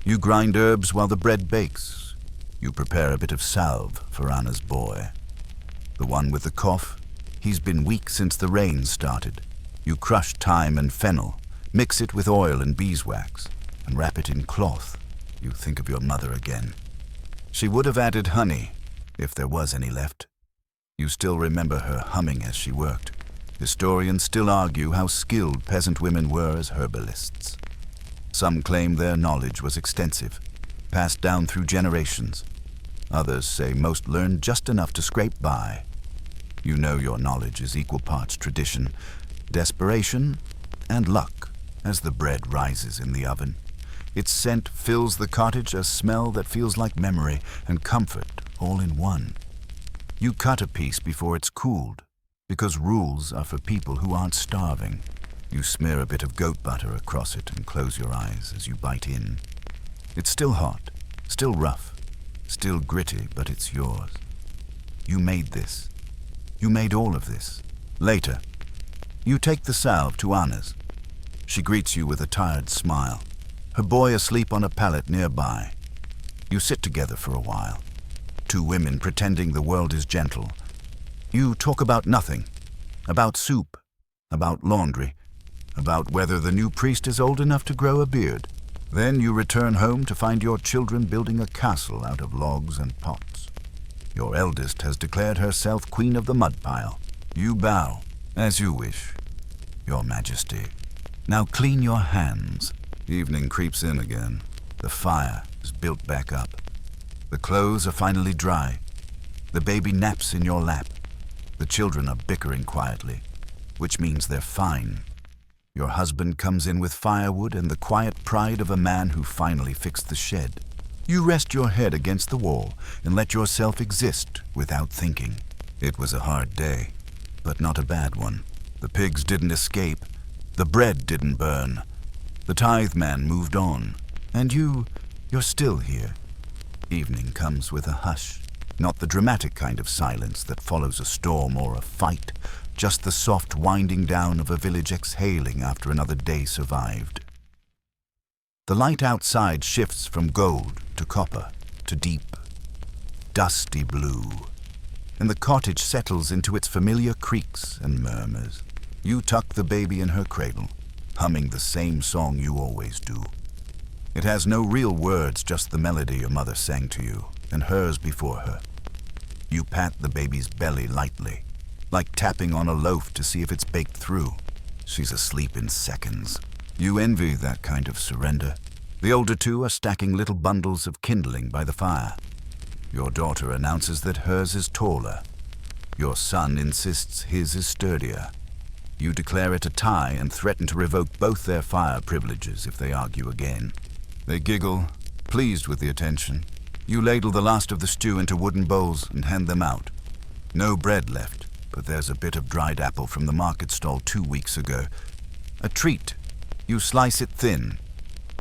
You grind herbs while the bread bakes. You prepare a bit of salve for Anna's boy. The one with the cough, he's been weak since the rain started. You crush thyme and fennel, mix it with oil and beeswax, and wrap it in cloth. You think of your mother again. She would have added honey, if there was any left. You still remember her humming as she worked. Historians still argue how skilled peasant women were as herbalists. Some claim their knowledge was extensive, passed down through generations. Others say most learned just enough to scrape by. You know your knowledge is equal parts tradition, desperation, and luck as the bread rises in the oven. Its scent fills the cottage, a smell that feels like memory and comfort all in one. You cut a piece before it's cooled, because rules are for people who aren't starving. You smear a bit of goat butter across it and close your eyes as you bite in. It's still hot, still rough, still gritty, but it's yours. You made this. You made all of this. Later, you take the salve to Anna's. She greets you with a tired smile, her boy asleep on a pallet nearby. You sit together for a while, two women pretending the world is gentle. You talk about nothing, about soup, about laundry, about whether the new priest is old enough to grow a beard. Then you return home to find your children building a castle out of logs and pots. Your eldest has declared herself queen of the mud pile. You bow, as you wish, Your Majesty. Now clean your hands. Evening creeps in again. The fire is built back up. The clothes are finally dry. The baby naps in your lap. The children are bickering quietly, which means they're fine. Your husband comes in with firewood and the quiet pride of a man who finally fixed the shed. You rest your head against the wall and let yourself exist without thinking. It was a hard day, but not a bad one. The pigs didn't escape. The bread didn't burn. The tithe man moved on. And you're still here. Evening comes with a hush. Not the dramatic kind of silence that follows a storm or a fight, just the soft winding down of a village exhaling after another day survived. The light outside shifts from gold to copper to deep, dusty blue, and the cottage settles into its familiar creaks and murmurs. You tuck the baby in her cradle, humming the same song you always do. It has no real words, just the melody your mother sang to you, and hers before her. You pat the baby's belly lightly, like tapping on a loaf to see if it's baked through. She's asleep in seconds. You envy that kind of surrender. The older two are stacking little bundles of kindling by the fire. Your daughter announces that hers is taller. Your son insists his is sturdier. You declare it a tie and threaten to revoke both their fire privileges if they argue again. They giggle, pleased with the attention. You ladle the last of the stew into wooden bowls and hand them out. No bread left, but there's a bit of dried apple from the market stall 2 weeks ago. A treat. You slice it thin.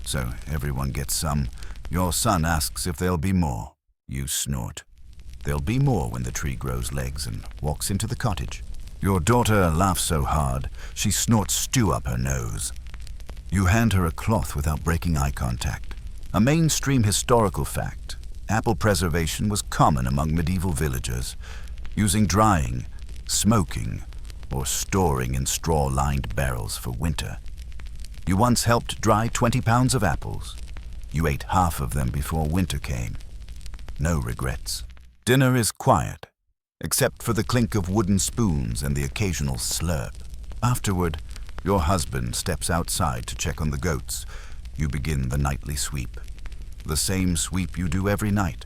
So everyone gets some. Your son asks if there'll be more. You snort. There'll be more when the tree grows legs and walks into the cottage. Your daughter laughs so hard, she snorts stew up her nose. You hand her a cloth without breaking eye contact. A mainstream historical fact. Apple preservation was common among medieval villagers, using drying, smoking, or storing in straw-lined barrels for winter. You once helped dry 20 pounds of apples. You ate half of them before winter came. No regrets. Dinner is quiet, except for the clink of wooden spoons and the occasional slurp. Afterward, your husband steps outside to check on the goats. You begin the nightly sweep. The same sweep you do every night.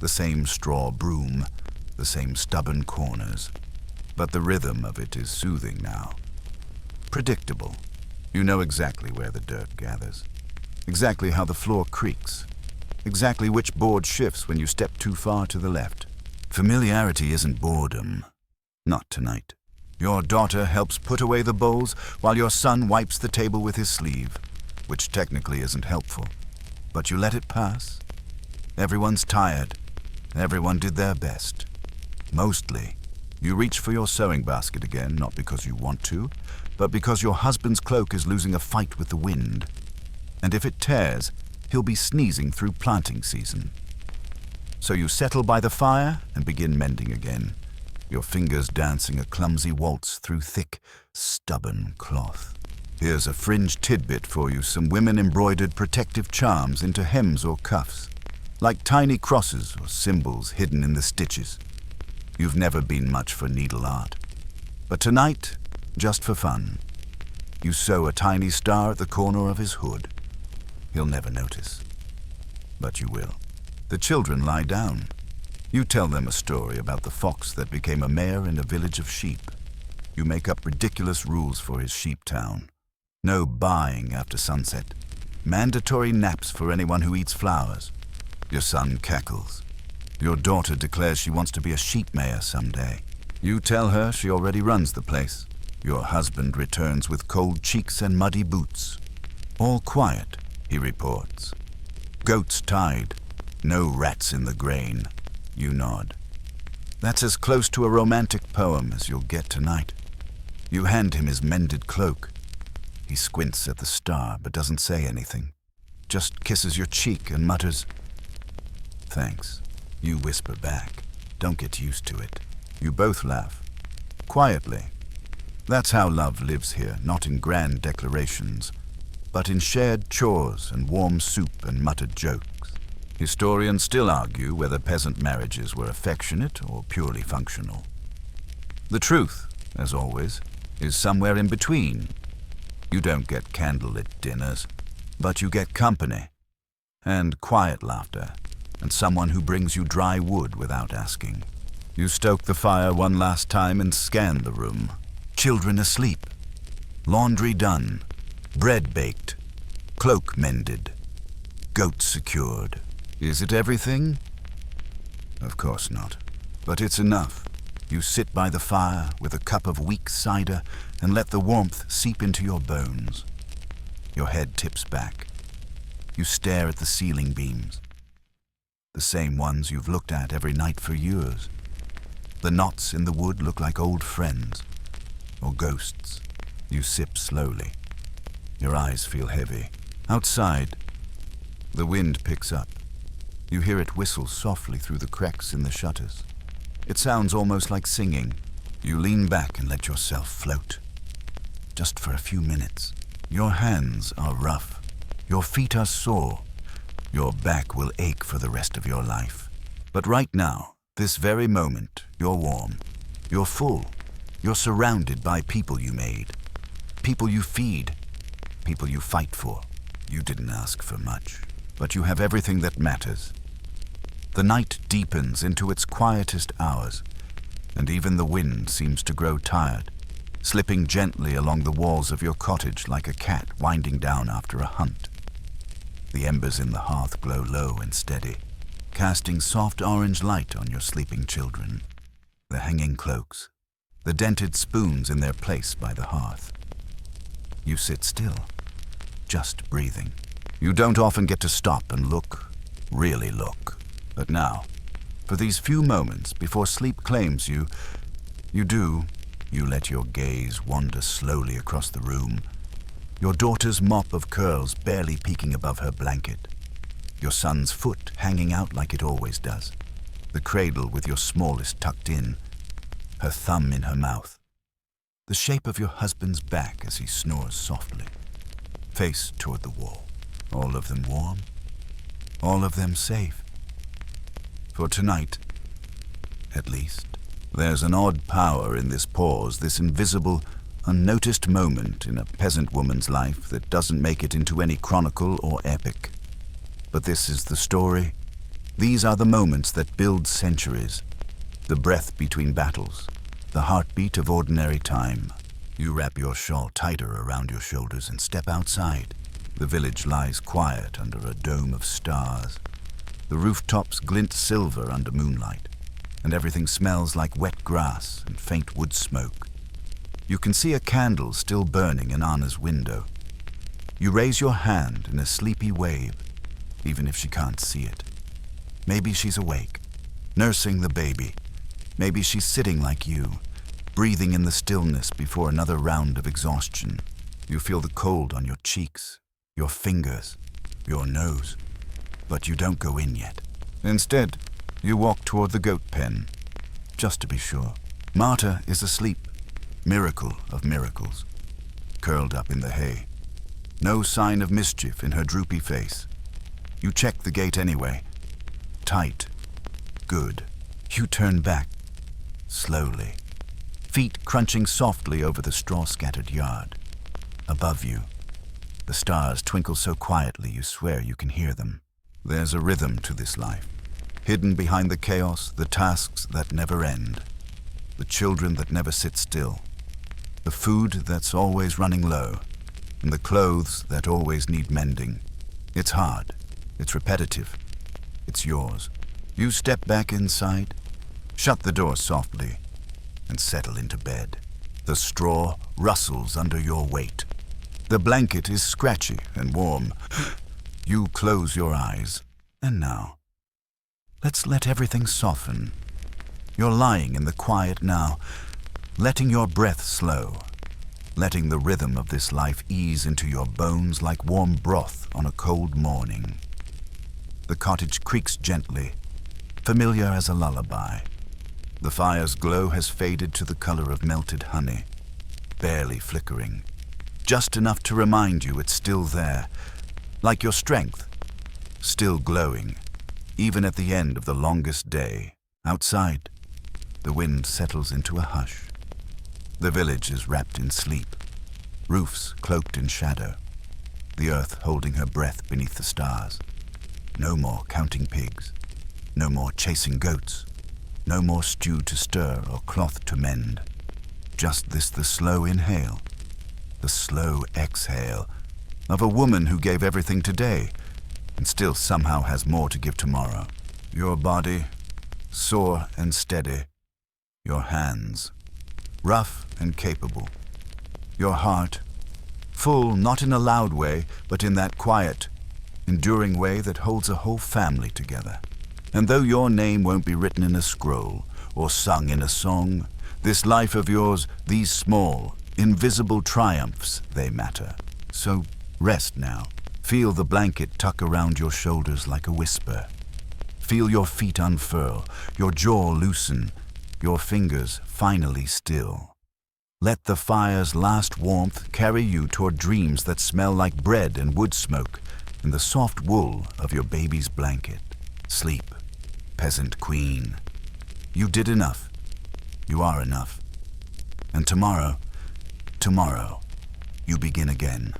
The same straw broom, the same stubborn corners. But the rhythm of it is soothing now. Predictable. You know exactly where the dirt gathers. Exactly how the floor creaks. Exactly which board shifts when you step too far to the left. Familiarity isn't boredom. Not tonight. Your daughter helps put away the bowls while your son wipes the table with his sleeve, which technically isn't helpful. But you let it pass. Everyone's tired. Everyone did their best. Mostly. You reach for your sewing basket again, not because you want to, but because your husband's cloak is losing a fight with the wind. And if it tears, he'll be sneezing through planting season. So you settle by the fire and begin mending again, your fingers dancing a clumsy waltz through thick, stubborn cloth. Here's a fringe tidbit for you, some women embroidered protective charms into hems or cuffs, like tiny crosses or symbols hidden in the stitches. You've never been much for needle art. But tonight, just for fun, you sew a tiny star at the corner of his hood. He'll never notice. But you will. The children lie down. You tell them a story about the fox that became a mayor in a village of sheep. You make up ridiculous rules for his sheep town. No buying after sunset. Mandatory naps for anyone who eats flowers. Your son cackles. Your daughter declares she wants to be a sheep mayor someday. You tell her she already runs the place. Your husband returns with cold cheeks and muddy boots. All quiet, he reports. Goats tied. No rats in the grain. You nod. That's as close to a romantic poem as you'll get tonight. You hand him his mended cloak. He squints at the star but doesn't say anything. Just kisses your cheek and mutters, "Thanks." You whisper back. Don't get used to it. You both laugh. Quietly. That's how love lives here, not in grand declarations, but in shared chores and warm soup and muttered jokes. Historians still argue whether peasant marriages were affectionate or purely functional. The truth, as always, is somewhere in between. You don't get candlelit dinners, but you get company, and quiet laughter, and someone who brings you dry wood without asking. You stoke the fire one last time and scan the room. Children asleep. Laundry done. Bread baked. Cloak mended. Goat secured. Is it everything? Of course not. But it's enough. You sit by the fire with a cup of weak cider and let the warmth seep into your bones. Your head tips back. You stare at the ceiling beams. The same ones you've looked at every night for years. The knots in the wood look like old friends, or ghosts. You sip slowly. Your eyes feel heavy. Outside, the wind picks up. You hear it whistle softly through the cracks in the shutters. It sounds almost like singing. You lean back and let yourself float. Just for a few minutes. Your hands are rough. Your feet are sore. Your back will ache for the rest of your life. But right now, this very moment, you're warm. You're full. You're surrounded by people you made. People you feed. People you fight for. You didn't ask for much, but you have everything that matters. The night deepens into its quietest hours, and even the wind seems to grow tired. slipping gently along the walls of your cottage like a cat winding down after a hunt. The embers in the hearth glow low and steady, casting soft orange light on your sleeping children, the hanging cloaks, the dented spoons in their place by the hearth. You sit still, just breathing. You don't often get to stop and look, really look. But now, for these few moments before sleep claims you, you let your gaze wander slowly across the room, your daughter's mop of curls barely peeking above her blanket, your son's foot hanging out like it always does, the cradle with your smallest tucked in, her thumb in her mouth, the shape of your husband's back as he snores softly, face toward the wall, all of them warm, all of them safe. For tonight, at least, there's an odd power in this pause, this invisible, unnoticed moment in a peasant woman's life that doesn't make it into any chronicle or epic. But this is the story. These are the moments that build centuries, the breath between battles, the heartbeat of ordinary time. You wrap your shawl tighter around your shoulders and step outside. The village lies quiet under a dome of stars. The rooftops glint silver under moonlight, and everything smells like wet grass and faint wood smoke. You can see a candle still burning in Anna's window. You raise your hand in a sleepy wave, even if she can't see it. Maybe she's awake, nursing the baby. Maybe she's sitting like you, breathing in the stillness before another round of exhaustion. You feel the cold on your cheeks, your fingers, your nose. But you don't go in yet. Instead, you walk toward the goat pen, just to be sure. Marta is asleep, miracle of miracles, curled up in the hay. No sign of mischief in her droopy face. You check the gate anyway. Tight. Good. You turn back, slowly, feet crunching softly over the straw-scattered yard. Above you, the stars twinkle so quietly you swear you can hear them. There's a rhythm to this life, hidden behind the chaos, the tasks that never end, the children that never sit still, the food that's always running low, and the clothes that always need mending. It's hard, it's repetitive, it's yours. You step back inside, shut the door softly, and settle into bed. The straw rustles under your weight. The blanket is scratchy and warm. You close your eyes, and now, let's let everything soften. You're lying in the quiet now, letting your breath slow, letting the rhythm of this life ease into your bones like warm broth on a cold morning. The cottage creaks gently, familiar as a lullaby. The fire's glow has faded to the color of melted honey, barely flickering, just enough to remind you it's still there, like your strength, still glowing, even at the end of the longest day. Outside, the wind settles into a hush. The village is wrapped in sleep, roofs cloaked in shadow, the earth holding her breath beneath the stars. No more counting pigs, no more chasing goats, no more stew to stir or cloth to mend. Just this, the slow inhale, the slow exhale of a woman who gave everything today and still somehow has more to give tomorrow. Your body, sore and steady. Your hands, rough and capable. Your heart, full not in a loud way, but in that quiet, enduring way that holds a whole family together. And though your name won't be written in a scroll or sung in a song, this life of yours, these small, invisible triumphs, they matter. So rest now. Feel the blanket tuck around your shoulders like a whisper. Feel your feet unfurl, your jaw loosen, your fingers finally still. Let the fire's last warmth carry you toward dreams that smell like bread and wood smoke and the soft wool of your baby's blanket. Sleep, peasant queen. You did enough. You are enough. And tomorrow, you begin again.